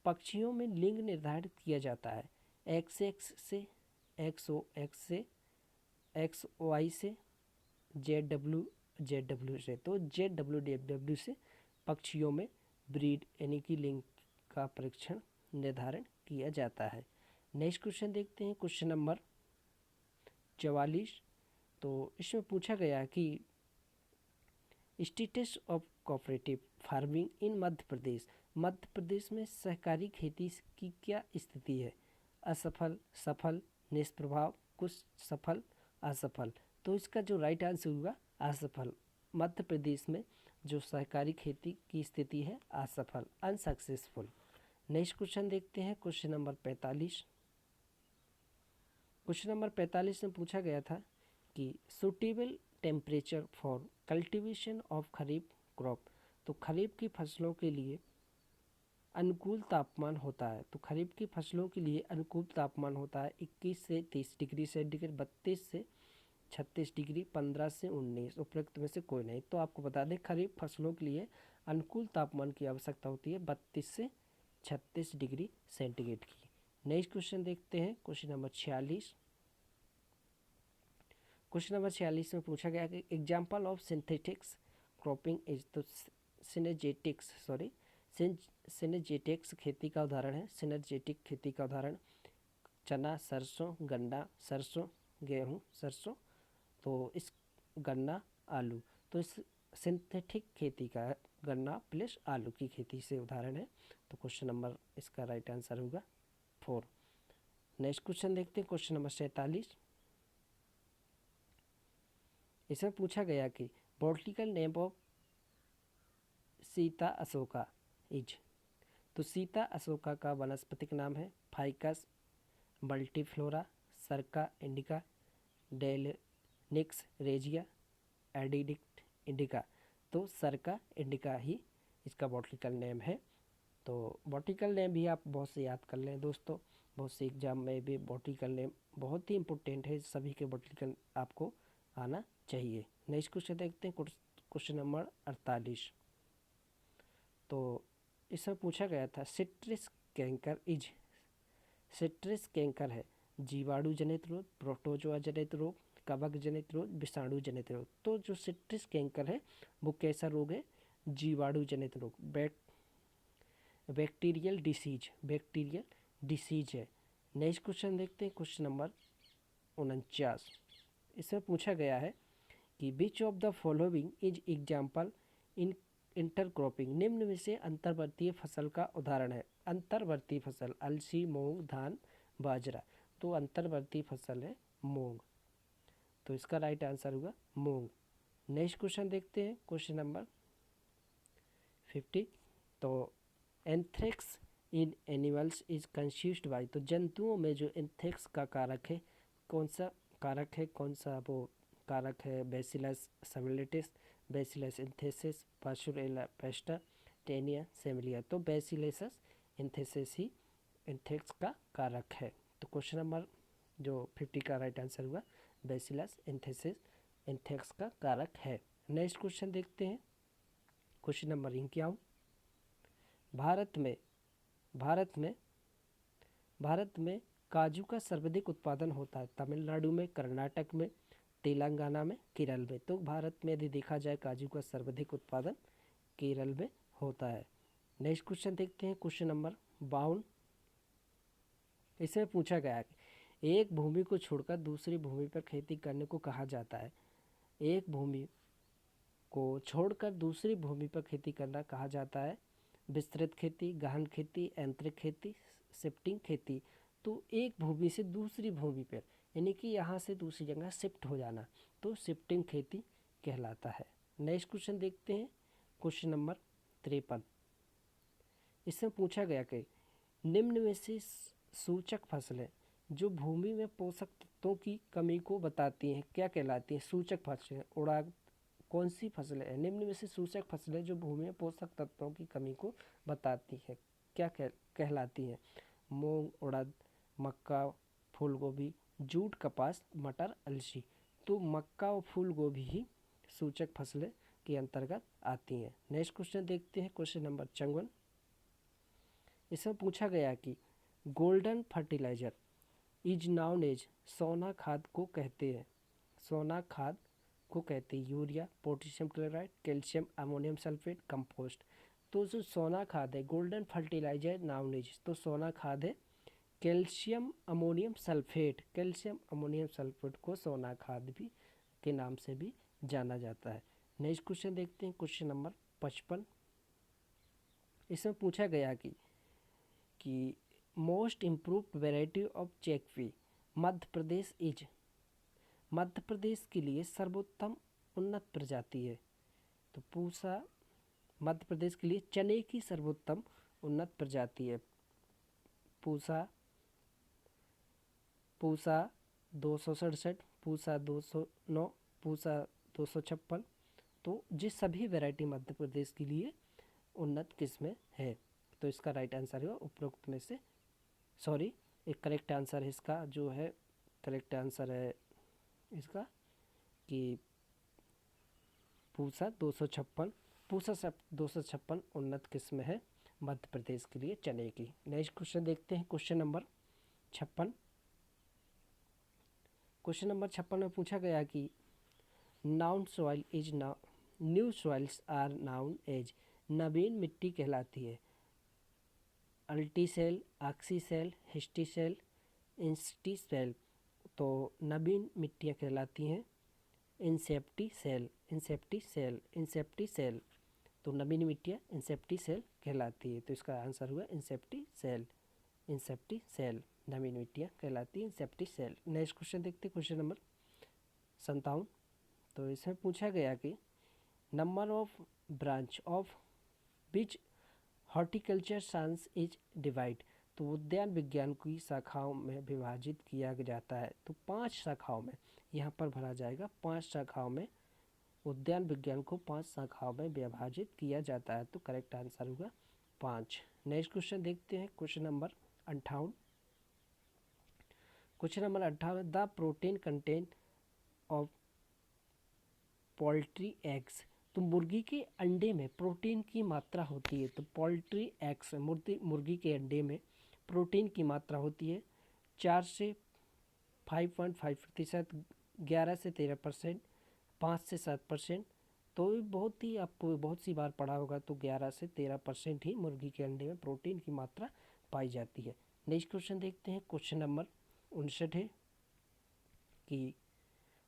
पक्षियों में लिंग निर्धारित किया जाता है एक्स एक्स से, एक्स ओ एक्स से, एक्स वाई से, जेड डब्ल्यू से। तो जेड डब्ल्यू से पक्षियों में ब्रीड यानी कि लिंग का परीक्षण निर्धारण किया जाता है। नेक्स्ट क्वेश्चन देखते हैं, क्वेश्चन नंबर 44। तो इसमें पूछा गया कि status of cooperative farming in Madhya Pradesh, Madhya Pradesh में सहकारी खेती की क्या स्थिति है? असफल, सफल, निष्प्रभाव, कुछ सफल, असफल। तो इसका जो राइट आंसर होगा असफल। मध्य प्रदेश में जो सहकारी खेती की स्थिति है असफल, अनसक्सेसफुल। नेक्स्ट क्वेश्चन देखते हैं, क्वेश्चन नंबर 45। क्वेश्चन नंबर 45 में पूछा गया था कि suitable temperature for cultivation of kharif crop. तो खरीफ की फसलों के लिए अनुकूल तापमान होता है। तो खरीफ की फसलों के लिए अनुकूल तापमान होता है 21 से 30 डिग्री सेंटीग्रेड, 32 से 36 डिग्री, 15 से 19, उपरोक्त में से कोई नहीं। तो आपको बता दें, खरीफ फसलों के लिए अनुकूल तापमान की आवश्यकता होती है 32 से 36 डिग्री सेंटीग्रेड की। नेक्स्ट क्वेश्चन देखते हैं, क्वेश्चन नंबर 46। क्वेश्चन नंबर 46 में पूछा गया कि example of synthetics cropping is. तो सिनेजेटिक्स खेती का उदाहरण है, सिनर्जेटिक खेती का उदाहरण चना, सरसों, गन्ना, सरसों, गेहूँ, सरसों, तो इस गन्ना, आलू। तो इस सिंथेटिक खेती का गन्ना प्लस आलू की खेती से उदाहरण है। तो क्वेश्चन नंबर इसका राइट आंसर होगा 4। नेक्स्ट क्वेश्चन देखते हैं, क्वेश्चन नंबर 47। इसमें पूछा गया कि botanical name of Sita Ashoka is. तो सीता अशोका का वनस्पतिक नाम है फाइकस मल्टीफ्लोरा, सरका इंडिका, डेलनिक्स रेजिया, एडिडिक्ट इंडिका। तो सरका इंडिका ही इसका बॉटनिकल नेम है। तो बॉटनिकल नेम भी आप बहुत से याद कर लें दोस्तों, बहुत से एग्जाम में भी बॉटनिकल नेम बहुत ही इंपॉर्टेंट है, सभी के बॉटनिकल आपको आना चाहिए। नेक्स्ट क्वेश्चन देखते हैं, क्वेश्चन नंबर 48। तो इसमें पूछा गया था citrus canker is. Citrus canker है जीवाणु जनित रोग, प्रोटोजोआ जनित रोग, कवक जनित रोग, विषाणु जनित रोग। तो जो सिट्रस कैंकर है वो कैसा रोग है? जीवाणु जनित रोग, बैक्टीरियल डिसीज है। नेक्स्ट क्वेश्चन देखते हैं, क्वेश्चन नंबर 49। इसमें पूछा गया है कि which of the following is example in intercropping. निम्न में से अंतर्वर्तीय फसल का उदाहरण है। अंतर्वर्ती फसल अलसी, मूंग, धान, बाजरा। तो अंतर्वर्ती फसल है मूंग, तो इसका राइट आंसर होगा मूंग। नेक्स्ट क्वेश्चन देखते हैं, क्वेश्चन नंबर 50। तो anthrax in animals is caused by. तो जंतुओं में जो एंथ्रेक्स का कारक है, कौन सा कारक है, कौन सा वो कारक है? Bacillus subtilis, bacillus anthracis, pasteurella pestis, taenia सेमिलिया। तो बैसिलस एंथेसिस ही एंथ्रेक्स का कारक है। तो क्वेश्चन नंबर जो 50 का राइट आंसर हुआ बैसिलस एंथेसिस एंथ्रेक्स का कारक है। नेक्स्ट क्वेश्चन देखते हैं, क्वेश्चन नंबर 51। भारत में काजू का सर्वाधिक उत्पादन होता है तमिलनाडु में, कर्नाटक में, तेलंगाना में, केरल में। तो भारत में यदि देखा जाए काजू का सर्वाधिक उत्पादन केरल में होता है। नेक्स्ट क्वेश्चन देखते हैं, क्वेश्चन नंबर 52। इसमें पूछा गया है एक भूमि को छोड़कर दूसरी भूमि पर खेती करने को कहा जाता है। एक भूमि को छोड़कर दूसरी भूमि पर खेती करना कहा जाता है विस्तृत खेती, गहन खेती, यांत्रिक खेती, शिफ्टिंग खेती। तो एक भूमि से दूसरी भूमि पर यानी कि यहाँ से दूसरी जगह शिफ्ट हो जाना, तो शिफ्टिंग खेती कहलाता है। नेक्स्ट क्वेश्चन देखते हैं, क्वेश्चन नंबर 53। इसमें पूछा गया कि निम्न में से सूचक फसलें जो भूमि में पोषक तत्वों की कमी को बताती हैं क्या कहलाती हैं? सूचक फसलें। उड़ाद कौन सी फसलें हैं? निम्न में से सूचक फसलें जो भूमि में पोषक तत्वों की कमी को बताती हैं क्या कहलाती हैं? मूंग, उड़द, मक्का, फूलगोभी, जूट, कपास, मटर, अलसी। तो मक्का और फूलगोभी ही सूचक फसलें के अंतर्गत आती हैं। नेक्स्ट क्वेश्चन देखते हैं, क्वेश्चन नंबर 54। इसमें पूछा गया कि golden fertiliser is known as. सोना खाद को कहते हैं, सोना खाद को कहते हैं urea, potassium chloride, calcium ammonium sulphate, compost. तो जो सोना खाद है गोल्डन फर्टिलाइजर नाउन एज, तो सोना खाद है calcium ammonium sulphate. Calcium ammonium sulphate को सोना खाद भी के नाम से भी जाना जाता है। नेक्स्ट क्वेश्चन देखते हैं, क्वेश्चन नंबर 55। इसमें पूछा गया कि most improved variety of chickpea Madhya Pradesh is. Madhya Pradesh के लिए सर्वोत्तम उन्नत प्रजाति है। तो पूसा मध्य प्रदेश के लिए चने की सर्वोत्तम उन्नत प्रजाति है पूसा 267, पूसा 209, पूसा 256। तो ये सभी वैरायटी मध्य प्रदेश के लिए उन्नत किस्में है। तो इसका राइट आंसर है उपरोक्त में से एक करेक्ट आंसर है इसका जो है करेक्ट आंसर है इसका कि पूसा 256 उन्नत किस्म है मध्य प्रदेश के लिए चने की। नेक्स्ट क्वेश्चन देखते हैं, क्वेश्चन नंबर 56। क्वेश्चन नंबर 56 में पूछा गया कि known soil is new soils are known as. नवीन मिट्टी कहलाती है अल्टीसेल, ऑक्सीसेल, हिस्टीसेल, इंस्टीसेल। तो नवीन मिट्टियाँ कहलाती हैं इंसेप्टीसेल। तो नवीन मिट्टियाँ इंसेप्टी सेल कहलाती है। तो इसका आंसर हुआ इंसेप्टी सेल। इंसेप्टी सेल नवीन मिट्टियाँ कहलाती है इंसेप्टी सेल। नेक्स्ट क्वेश्चन देखते हैं, क्वेश्चन नंबर 57। तो इसमें पूछा गया कि number of branch of which horticulture science is divide. तो उद्यान विज्ञान की शाखाओं में विभाजित किया जाता है। तो 5 शाखाओं में यहाँ पर भरा जाएगा। 5 शाखाओं में उद्यान विज्ञान को 5 शाखाओं में विभाजित किया जाता है। तो करेक्ट आंसर होगा 5। नेक्स्ट क्वेश्चन देखते हैं, question number 58। Question number 58, the protein content of poultry eggs. तो मुर्गी के अंडे में प्रोटीन की मात्रा होती है। तो पोल्ट्री एग्स मुर्गी के अंडे में प्रोटीन की मात्रा होती है 4 से 5.5%, 11 से 13%, 5 से 7%। तो बहुत ही आपको बहुत सी बार पढ़ा होगा। तो 11 से 13% ही मुर्गी के अंडे में प्रोटीन की मात्रा पाई जाती है। नेक्स्ट क्वेश्चन देखते हैं, क्वेश्चन नंबर 59 है कि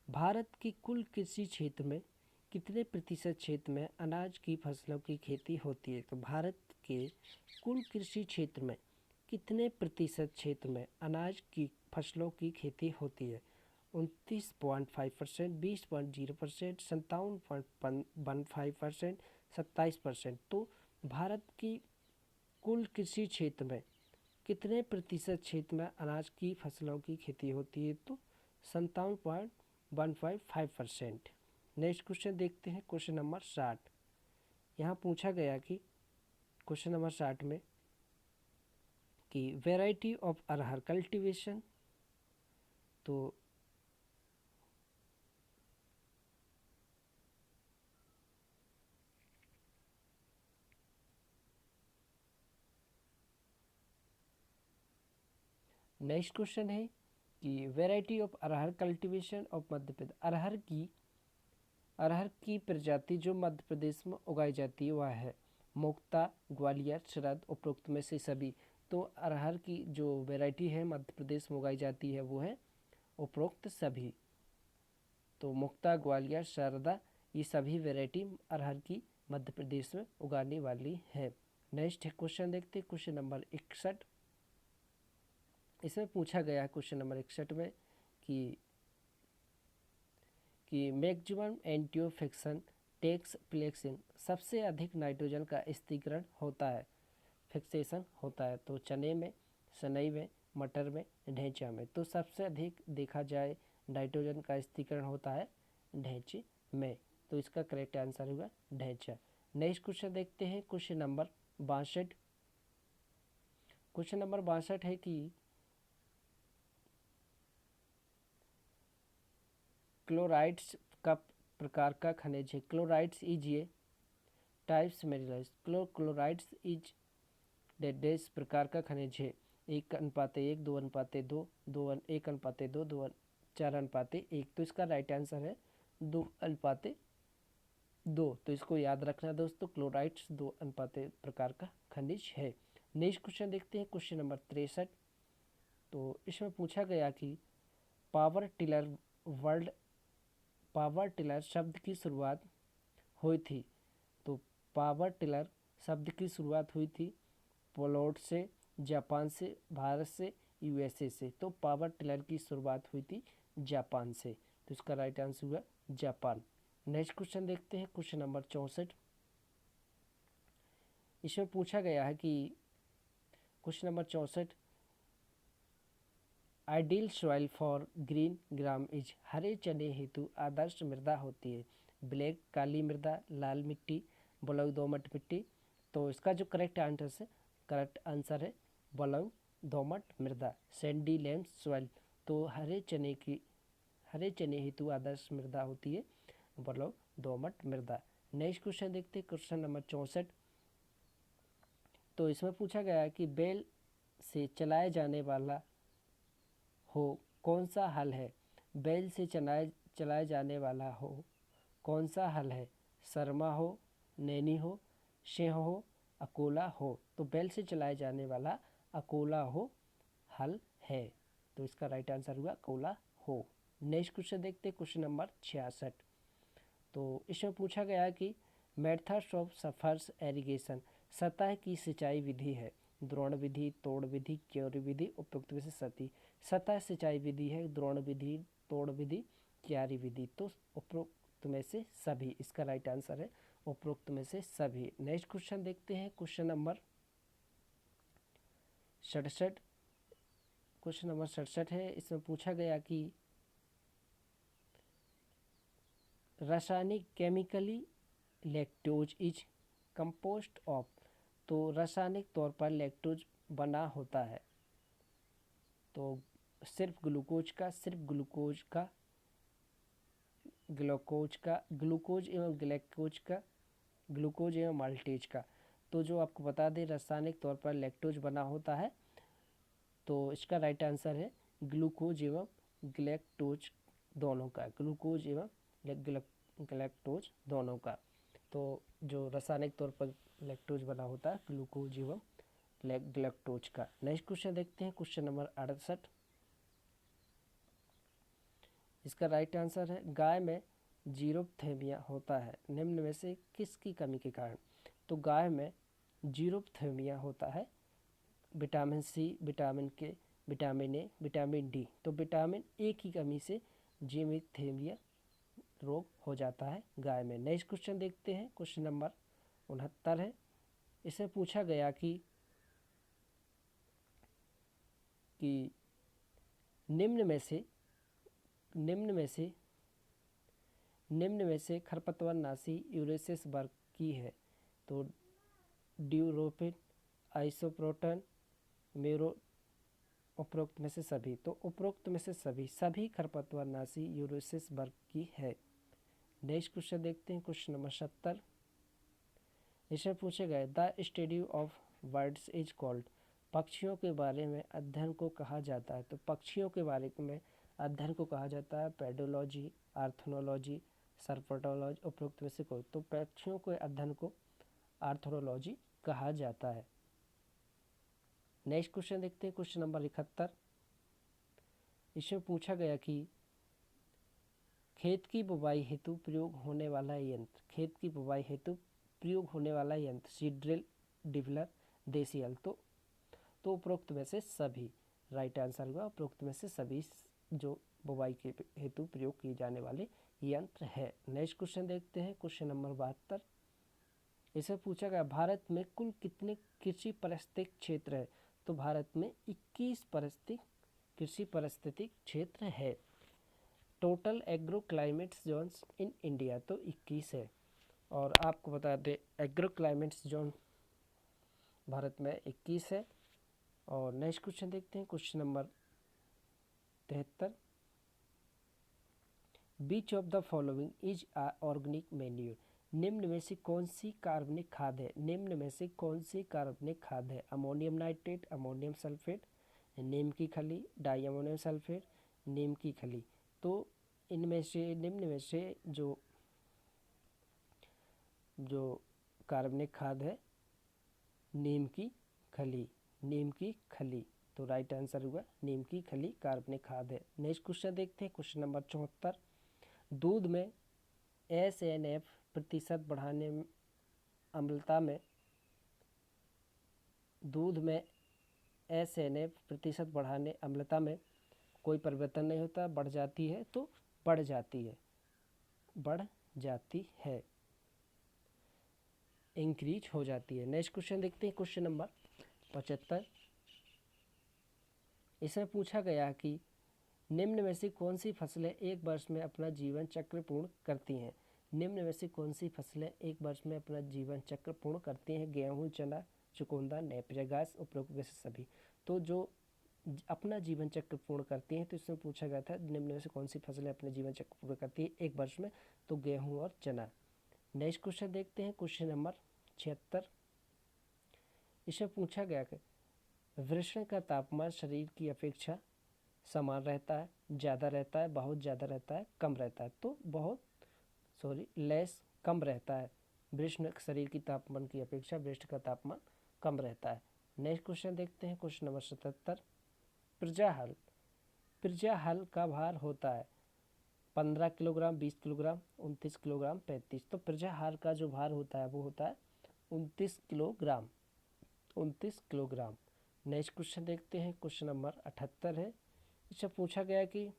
भारत की कुल कृषि क्षेत्र में कितने प्रतिशत क्षेत्र में अनाज की फसलों की खेती होती है। तो भारत के कुल कृषि क्षेत्र में कितने प्रतिशत क्षेत्र में अनाज की फसलों की खेती होती है। 29.5%, 20.0%, 57.15%, 27%। तो भारत की कुल कृषि क्षेत्र में कितने प्रतिशत क्षेत्र में अनाज की फसलों की खेती होती है। तो 57.155%। नेक्स्ट क्वेश्चन देखते हैं, क्वेश्चन नंबर 60। यहाँ पूछा गया कि क्वेश्चन नंबर 60 में कि वेराइटी ऑफ अरहर कल्टीवेशन। तो नेक्स्ट क्वेश्चन है कि variety of arhar cultivation of Madhya Pradesh. अरहर की प्रजाति जो मध्य प्रदेश में उगाई जाती है वह है मुक्ता, ग्वालियर, शरद, उपरोक्त में से सभी। तो अरहर की जो वैरायटी है मध्य प्रदेश में उगाई जाती है वो है उपरोक्त सभी। तो मुक्ता, ग्वालियर, शारदा ये सभी वैरायटी अरहर की मध्य प्रदेश में उगाने वाली है। नेक्स्ट क्वेश्चन देखते हैं, क्वेश्चन नंबर 61। इसमें पूछा गया है क्वेश्चन नंबर 61 में कि मैक्सिमम एंटियोफिक्सन टेक्स प्लेस इन। सबसे अधिक नाइट्रोजन का स्थिरीकरण होता है, फिक्सेशन होता है। तो चने में, सनई में, मटर में, ढैंचा में। तो सबसे अधिक देखा जाए नाइट्रोजन का स्थिरीकरण होता है ढैंचे में। तो इसका करेक्ट आंसर होगा ढैंचा। नेक्स्ट क्वेश्चन देखते हैं, क्वेश्चन नंबर 62। क्वेश्चन नंबर 62 है कि क्लोराइड्स का प्रकार का खनिज है। क्लोराइड्स इज ये टाइप्स मिनरल्स। क्लोराइड्स इज डेस प्रकार का खनिज है। 1:1, 2:2, 1:2, 4:1। तो इसका राइट आंसर है 2:2। तो इसको याद रखना दोस्तों, क्लोराइड्स 2:1 प्रकार का खनिज है। नेक्स्ट क्वेश्चन देखते हैं, क्वेश्चन नंबर 63। तो इसमें पूछा गया कि power tiller world power tiller शब्द की शुरुआत हुई थी। तो पावर टिलर शब्द की शुरुआत हुई थी पोलैंड से, जापान से, भारत से, यूएसए से। तो पावर टिलर की शुरुआत हुई थी जापान से। तो इसका राइट आंसर हुआ जापान। नेक्स्ट क्वेश्चन देखते हैं, क्वेश्चन नंबर 64। इसमें पूछा गया है कि question number 64, ideal soil for green gram is. हरे चने हेतु आदर्श मृदा होती है ब्लैक काली मृदा, लाल मिट्टी, बलुई दोमट मिट्टी। तो इसका जो करेक्ट आंसर है बलुई दोमट मृदा, सैंडी लैंड सॉइल। तो हरे चने हेतु आदर्श मृदा होती है बलुई दोमट मृदा। नेक्स्ट क्वेश्चन देखते हैं, क्वेश्चन नंबर 64। तो इसमें पूछा गया है कि बैल से चलाया जाने वाला हो कौन सा हल है। बैल से चलाया जाने वाला हो कौन सा हल है। शर्मा हो, नैनी हो, शेह हो, अकोला हो। तो बैल से चलाया जाने वाला अकोला हो हल है। तो इसका राइट आंसर हुआ अकोला हो। नेक्स्ट क्वेश्चन देखते हैं, क्वेश्चन नंबर 66। तो इसमें पूछा गया कि मेथड्स ऑफ सरफेस इरिगेशन सतह की सिंचाई विधि है। द्रोण विधि, तोड़ विधि, क्यारी विधि, उपरोक्त में से सभी। सतह सिंचाई विधि है द्रोण विधि, तोड़ विधि, क्यारी विधि। तो उपरोक्त में से सभी इसका राइट आंसर है, उपरोक्त में से सभी। नेक्स्ट क्वेश्चन देखते हैं, क्वेश्चन नंबर 67। क्वेश्चन नंबर 67 है। इसमें पूछा गया कि रासायनिक chemically lactose is compost of. तो रासायनिक तौर पर लैक्टोज बना होता है तो सिर्फ ग्लूकोज का, ग्लूकोज एवं ग्लैकोज का, ग्लूकोज एवं माल्टेज का। तो जो आपको बता दें रासायनिक तौर पर लैक्टोज बना होता है तो इसका राइट आंसर है ग्लूकोज एवं ग्लैक्टोज दोनों का, ग्लूकोज एवं ग्लैक्टोज दोनों का। तो जो रासायनिक तौर पर लैक्टोज बना होता है ग्लूकोज एवं ग्लैक्टोज का। नेक्स्ट क्वेश्चन देखते हैं, क्वेश्चन नंबर 68। इसका राइट आंसर है गाय में जीरोपथेमिया होता है निम्न में से किसकी कमी के कारण। तो गाय में जीरोपथेमिया होता है विटामिन सी, विटामिन के, विटामिन ए, विटामिन डी। तो विटामिन ए की कमी से जीरोपथेमिया रोग हो जाता है गाय में। नेक्स्ट क्वेश्चन देखते हैं, क्वेश्चन नंबर 69 है। इसमें पूछा गया कि निम्न में से खरपतवारनाशी यूरेसिस वर्ग की है। तो ड्यूरोफिन, आइसोप्रोटन, मेरो, उपरोक्त में से सभी। तो उपरोक्त में से सभी खरपतवारनाशी यूरेसिस वर्ग की है। नेक्स्ट क्वेश्चन देखते हैं, क्वेश्चन नंबर 70। इसमें पूछे गए the study of birds is called. पक्षियों के बारे में अध्ययन को कहा जाता है। तो पक्षियों के बारे में अध्ययन को कहा जाता है पेडोलॉजी, आर्थ्रोलॉजी, सर्पटोलॉजी, उपरोक्त में से कोई। तो पक्षियों के अध्ययन को आर्थ्रोलॉजी कहा जाता है। नेक्स्ट क्वेश्चन देखते हैं, क्वेश्चन नंबर 71। इसमें पूछा गया कि खेत की बुवाई हेतु प्रयोग होने वाला यंत्र, खेत की बुवाई हेतु प्रयोग होने वाला यंत्र सीड्रिल, डिवलर, देसी हल। तो उपरोक्त में से सभी राइट आंसर हुआ, उपरोक्त में से सभी जो बुवाई के हेतु प्रयोग किए जाने वाले यंत्र है। नेक्स्ट क्वेश्चन देखते हैं, क्वेश्चन नंबर 72। इसे पूछा गया भारत में कुल कितने कृषि पारिस्थितिक क्षेत्र है। तो भारत में 21 कृषि पारिस्थितिक क्षेत्र है। Total agro climates zones in India तो 21 है। और आपको बता दें एग्रो क्लाइमेट्स जोन भारत में 21 है। और नेक्स्ट क्वेश्चन देखते हैं, question number 73। Beach of the following is organic manure. निम्न में से कौन सी कार्बनिक खाद है, निम्न में से कौन सी कार्बनिक खाद है। अमोनियम नाइट्रेट, अमोनियम सल्फेट, नीम की खली, डाई अमोनियम सल्फेट, नीम की खली। तो इनमें से निम्न में से जो कार्बनिक खाद है नीम की खली, नीम की खली। तो राइट आंसर हुआ नीम की खली कार्बनिक खाद है। नेक्स्ट क्वेश्चन देखते हैं, क्वेश्चन नंबर 74। दूध में SNF प्रतिशत बढ़ाने अम्लता में, दूध में SNF प्रतिशत बढ़ाने अम्लता में कोई परिवर्तन नहीं होता, बढ़ जाती है तो बढ़ जाती है, इंक्रीज हो जाती है। नेक्स्ट क्वेश्चन देखते हैं, क्वेश्चन नंबर 75। इसमें पूछा गया कि निम्न में से कौन सी फसलें एक वर्ष में अपना जीवन चक्र पूर्ण करती हैं। निम्न में से कौन सी फसलें एक वर्ष में अपना जीवन चक्र पूर्ण करती हैं। गेहूँ, चना, चुकंदर, नेपियर घास, उपरोक्त में से सभी। तो जो अपना जीवन चक्र पूर्ण करती हैं तो इसमें पूछा गया था निम्न में से कौन सी फसलें अपने जीवन चक्र पूर्ण करती है एक वर्ष में। तो गेहूँ और चना। नेक्स्ट क्वेश्चन देखते हैं, क्वेश्चन नंबर 76। इसमें पूछा गया कि वृषण का तापमान शरीर की अपेक्षा समान रहता है, ज़्यादा रहता है, बहुत ज़्यादा रहता है, कम रहता है। तो लेस कम रहता है। वृषण शरीर की तापमान की अपेक्षा वृषण का तापमान कम रहता है। नेक्स्ट क्वेश्चन देखते हैं, क्वेश्चन नंबर 77। प्रजा हल का भार होता है 15 किलोग्राम, 20 किलोग्राम, 29 किलोग्राम, 35। तो प्रजाहार का जो भार होता है वो होता है 29 किलोग्राम, 29 किलोग्राम। नेक्स्ट क्वेश्चन देखते हैं, क्वेश्चन नंबर 78 है। इससे पूछा गया कि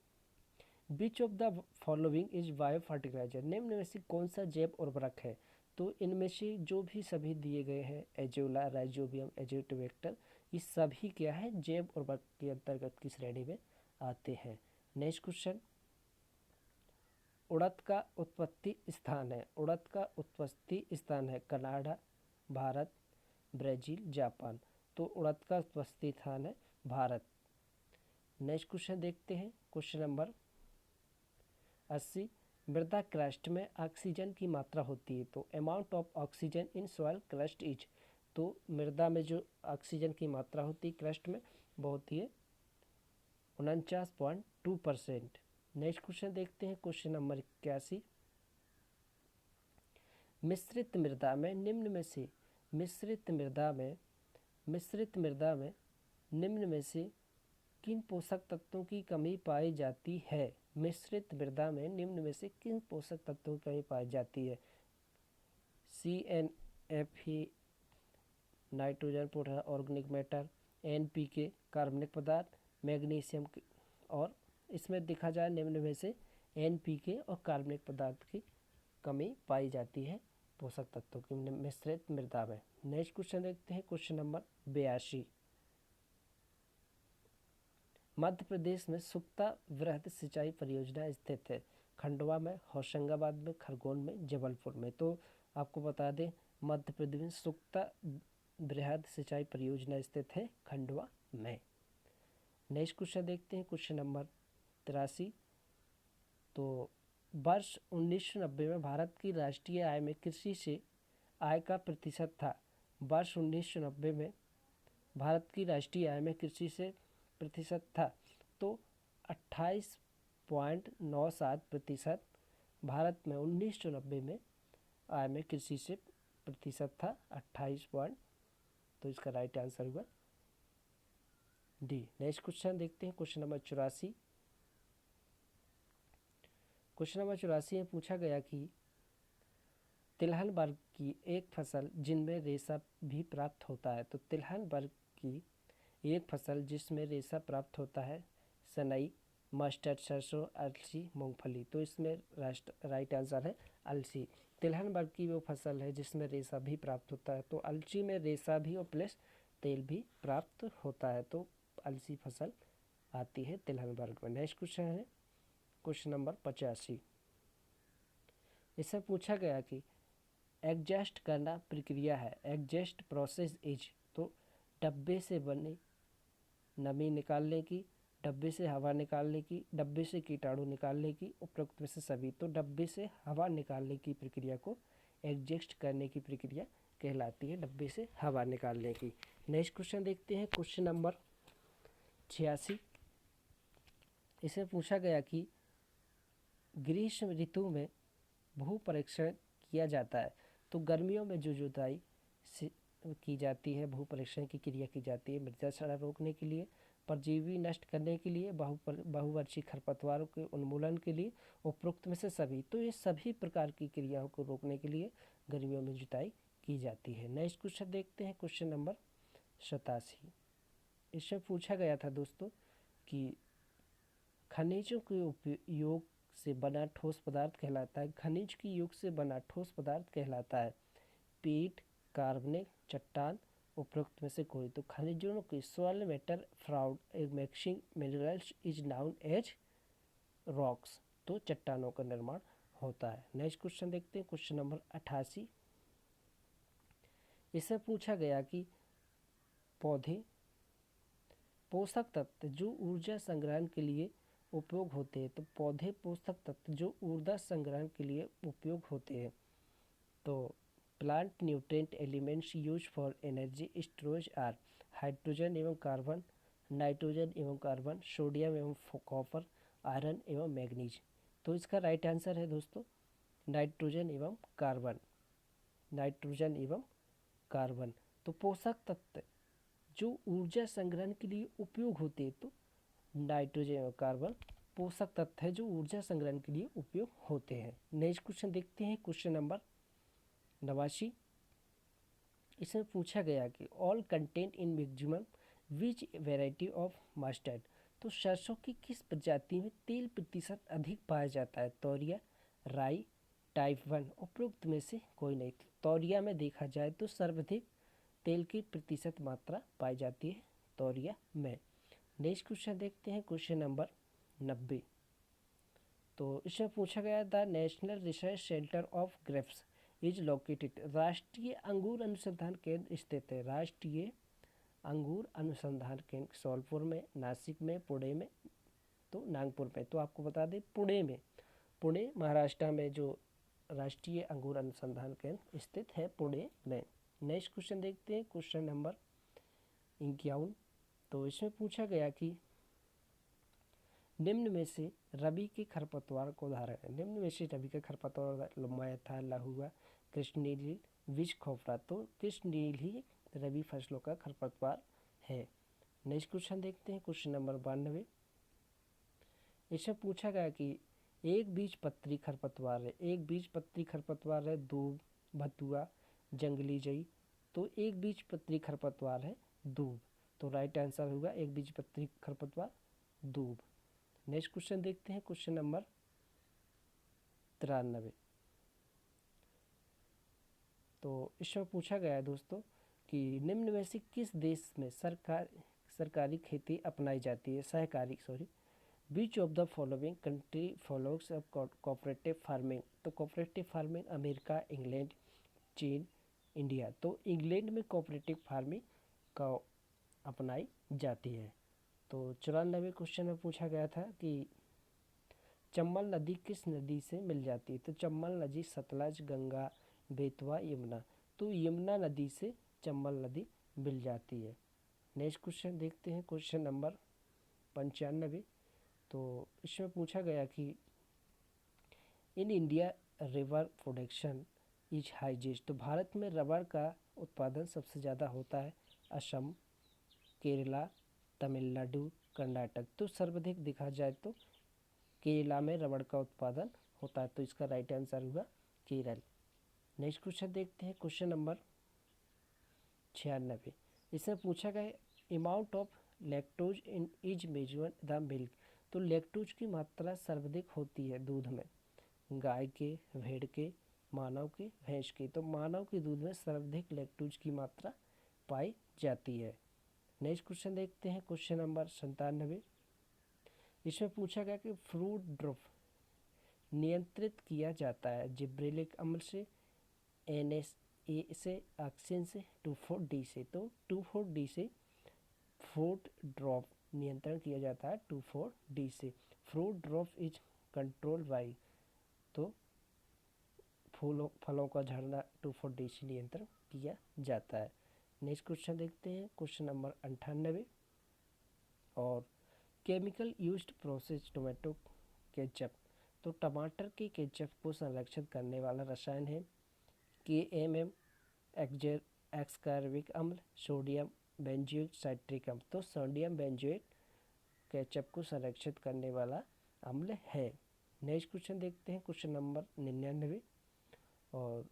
which of the following is bio fertiliser, निम्न में से कौन सा जैव उर्वरक है। तो इनमें से जो भी सभी दिए गए हैं, एजोला, राइजोबियम, एजोटोबैक्टर, ये सभी क्या है, जैव उर्वरक के अंतर्गत की श्रेणी में आते हैं। नेक्स्ट क्वेश्चन, उड़द का उत्पत्ति स्थान है, उड़द का उत्पत्ति स्थान है कनाडा, भारत, ब्राज़ील, जापान। तो उड़द का उत्पत्ति स्थान है भारत। नेक्स्ट क्वेश्चन देखते हैं, क्वेश्चन नंबर 80, मृदा क्रस्ट में ऑक्सीजन की मात्रा होती है। तो amount of oxygen in soil crust is, तो मृदा में जो ऑक्सीजन की मात्रा होती है क्रस्ट में वो होती है 49.2%। नेक्स्ट क्वेश्चन देखते हैं, क्वेश्चन नंबर 81, मिश्रित मृदा में निम्न में से निम्न में से किन पोषक तत्वों की कमी पाई जाती है। मिश्रित मृदा में निम्न में से किन पोषक तत्वों की कमी पाई जाती है। CNFE, nitrogen, potash, organic matter, NPK, कार्बनिक पदार्थ, मैग्नीशियम, और इसमें देखा जाए निम्न में से NPK और कार्बनिक पदार्थ की कमी पाई जाती है पोषक तत्वों की मिश्रित मृदा में। नेक्स्ट क्वेश्चन देखते हैं, क्वेश्चन नंबर 82, मध्य प्रदेश में सुक्ता वृहद सिंचाई परियोजना स्थित है। खंडवा में, होशंगाबाद में, खरगोन में, जबलपुर में। तो आपको बता दें मध्य प्रदेश में सुक्ता वृहद सिंचाई परियोजना स्थित है खंडवा में। नेक्स्ट क्वेश्चन देखते हैं, क्वेश्चन नंबर 83, तो वर्ष 1990 में भारत की राष्ट्रीय आय में कृषि से आय का प्रतिशत था। वर्ष 1990 में भारत की राष्ट्रीय आय में कृषि से प्रतिशत था तो 28.97% भारत में 1990 में आय में कृषि से प्रतिशत था 28 पॉइंट, तो इसका राइट आंसर हुआ डी। नेक्स्ट क्वेश्चन देखते हैं, क्वेश्चन नंबर 84, क्वेश्चन नंबर 84 में पूछा गया कि तिलहन वर्ग की एक फसल जिनमें रेशा भी प्राप्त होता है। तो तिलहन वर्ग की एक फसल जिसमें रेशा प्राप्त होता है सनई, मस्टर्ड, सरसों, अलसी, मूंगफली। तो इसमें राइट आंसर है अलसी। तिलहन वर्ग की वो फसल है जिसमें रेशा भी प्राप्त होता है। तो अलसी में रेशा भी और प्लस तेल भी प्राप्त होता है, तो अलसी फसल आती है तिलहन वर्ग में। नेक्स्ट क्वेश्चन है क्वेश्चन नंबर 85, इससे पूछा गया कि एडजस्ट करना प्रक्रिया है, एडजस्ट प्रोसेस इज। तो डब्बे से बने नमी निकालने की, डब्बे से हवा निकालने की, डब्बे से कीटाणु निकालने की, उपरोक्त में से सभी। तो डब्बे से हवा निकालने की प्रक्रिया को एडजस्ट करने की प्रक्रिया कहलाती है, डब्बे से हवा निकालने की। नेक्स्ट क्वेश्चन देखते हैं, क्वेश्चन नंबर 86, इसे पूछा गया कि ग्रीष्म ऋतु में भू परीक्षण किया जाता है। तो गर्मियों में जो जुताई की जाती है, भू परीक्षण की क्रिया की जाती है मृदा क्षरण रोकने के लिए, परजीवी नष्ट करने के लिए, बहुवर्षीय खरपतवारों के उन्मूलन के लिए, उपरोक्त में से सभी। तो ये सभी प्रकार की क्रियाओं को रोकने के लिए गर्मियों में जुताई की जाती है। नेक्स्ट क्वेश्चन देखते हैं, क्वेश्चन नंबर 87, इसमें पूछा गया था दोस्तों कि खनिजों के उपयोग से बना ठोस पदार्थ कहलाता है, खनिज की योग से बना ठोस पदार्थ कहलाता है पीट, कार्बनिक, चट्टान, उपरोक्त में से कोई। तो खनिजों की soil matter fraud mixing minerals is known as rocks. तो चट्टानों का निर्माण होता है। नेक्स्ट क्वेश्चन देखते हैं, क्वेश्चन नंबर 88, इससे पूछा गया कि पौधे पोषक तत्व जो ऊर्जा संग्रहण के लिए उपयोग होते हैं। तो पौधे पोषक तत्व जो ऊर्जा संग्रहण के लिए उपयोग होते हैं। तो plant nutrient elements use for energy storage are hydrogen एवं कार्बन, नाइट्रोजन एवं कार्बन, सोडियम एवं कॉपर, आयरन एवं मैग्नीज। तो इसका राइट आंसर है दोस्तों नाइट्रोजन एवं कार्बन, नाइट्रोजन एवं कार्बन। तो पोषक तत्व जो ऊर्जा संग्रहण के लिए उपयोग होते हैं तो नाइट्रोजन और कार्बन पोषक तत्व है जो ऊर्जा संग्रहण के लिए उपयोग होते हैं। नेक्स्ट क्वेश्चन देखते हैं, क्वेश्चन नंबर 89। इसमें पूछा गया कि all content in maximum which variety of mustard. तो सरसों की किस प्रजाति में तेल प्रतिशत अधिक पाया जाता है? तौरिया, राई, टाइप 1, उपरोक्त में से कोई नहीं। तौरिया में देखा जाए तो सर्वाधिक तेल की प्रतिशत मात्रा पाई जाती है तौरिया में। नेक्स्ट क्वेश्चन देखते हैं, क्वेश्चन नंबर 90। तो इसमें पूछा गया the national research centre of grapes is located. राष्ट्रीय अंगूर अनुसंधान केंद्र स्थित है। राष्ट्रीय अंगूर अनुसंधान केंद्र सोलपुर में, नासिक में, पुणे में, तो नागपुर में। तो आपको बता दें पुणे में, पुणे महाराष्ट्र में जो राष्ट्रीय अंगूर अनुसंधान केंद्र स्थित है पुणे में। नेक्स्ट क्वेश्चन देखते हैं, क्वेश्चन नंबर 51। तो इसमें पूछा गया कि निम्न में से रबी के खरपतवार को उदाहरण है। निम्न में से रबी के खरपतवार लुमाया, लहुआ, कृष्णनील, विष खोपरा। तो कृष्णनील ही रबी फसलों का खरपतवार है। नेक्स्ट क्वेश्चन देखते हैं, क्वेश्चन नंबर 92। इसमें पूछा गया कि एक बीज पत्री खरपतवार है। एक बीज पत्री खरपतवार है दूब, भतुआ, जंगली जई। तो एक बीज पत्री खरपतवार है दूब। तो राइट आंसर होगा एक बीज पत्री खरपतवार दूब। नेक्स्ट क्वेश्चन देखते हैं, क्वेश्चन नंबर 93। तो इसमें पूछा गया है दोस्तों कि निम्न में से किस देश में सरकारी खेती अपनाई जाती है? सहकारी, विच of the following country follows cooperative farming. तो कोऑपरेटिव फार्मिंग अमेरिका, इंग्लैंड, चीन, इंडिया। तो इंग्लैंड में कोऑपरेटिव फार्मिंग का अपनाई जाती है। तो 94 क्वेश्चन में पूछा गया था कि चंबल नदी किस नदी से मिल जाती है? तो चंबल नदी सतलज, गंगा, बेतवा, यमुना। तो यमुना नदी से चंबल नदी मिल जाती है। नेक्स्ट क्वेश्चन देखते हैं, क्वेश्चन नंबर 95। तो इसमें पूछा गया कि in India rubber production is highest. तो भारत में रबर का उत्पादन सबसे ज़्यादा होता है असम, केरला, तमिलनाडु, कर्नाटक। तो सर्वाधिक देखा जाए तो केरला में रबर का उत्पादन होता है। तो इसका राइट आंसर होगा केरल। नेक्स्ट क्वेश्चन देखते हैं, क्वेश्चन नंबर 96। इसमें पूछा गया amount of lactose in is measured the milk. तो लैक्टोज की मात्रा सर्वाधिक होती है दूध में गाय के, भेड़ के, मानव के, भैंस के। तो मानव के दूध में सर्वाधिक लैक्टोज की मात्रा पाई जाती है। नेक्स्ट क्वेश्चन देखते हैं, क्वेश्चन नंबर 97। इसमें पूछा गया कि फ्रूट ड्रॉप नियंत्रित किया जाता है जिब्रेलिक अम्ल से, NSA से, ऑक्सीजन से, 2,4-D से। तो 2,4-D से फ्रूट ड्रॉप नियंत्रण किया जाता है 2,4-D से। Fruit drop is control by. तो फलों का झड़ना 2,4-D से नियंत्रण किया जाता है। नेक्स्ट क्वेश्चन देखते हैं, क्वेश्चन नंबर 98। और chemical used process tomato ketchup. तो टमाटर के केचप को संरक्षित करने वाला रसायन है KMM, एक्सकार्बिक अम्ल, सोडियम बेंजोइक साइट्रिक अम्ल। तो सोडियम बेंजोइक केचप को संरक्षित करने वाला अम्ल है। नेक्स्ट क्वेश्चन देखते हैं, क्वेश्चन नंबर 99। और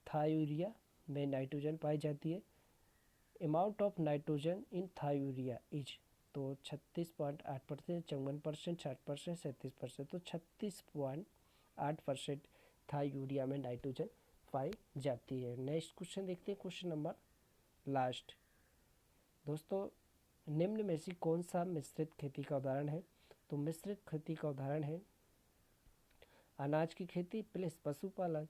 थायूरिया में नाइट्रोजन पाई जाती है। Amount of nitrogen in thiourea is. तो 36.8%, 54%, 60%, 37%। तो 36.8% थायूरिया में नाइट्रोजन पाई जाती है। नेक्स्ट क्वेश्चन देखते हैं, क्वेश्चन नंबर लास्ट। दोस्तों निम्न में से कौन सा मिश्रित खेती का उदाहरण है? तो मिश्रित खेती का उदाहरण है अनाज की खेती प्लस पशुपालन,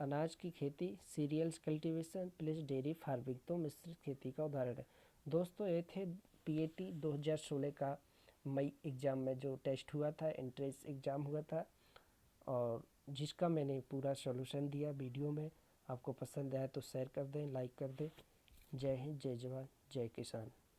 अनाज की खेती, cereals cultivation plus dairy farming. तो मिश्रित खेती का उदाहरण है। दोस्तों ये थे PAT 2016 का मई एग्ज़ाम में जो टेस्ट हुआ था, एंट्रेंस एग्ज़ाम हुआ था, और जिसका मैंने पूरा सॉल्यूशन दिया वीडियो में। आपको पसंद आया तो शेयर कर दें, लाइक कर दें। जय हिंद, जय जवान, जय किसान।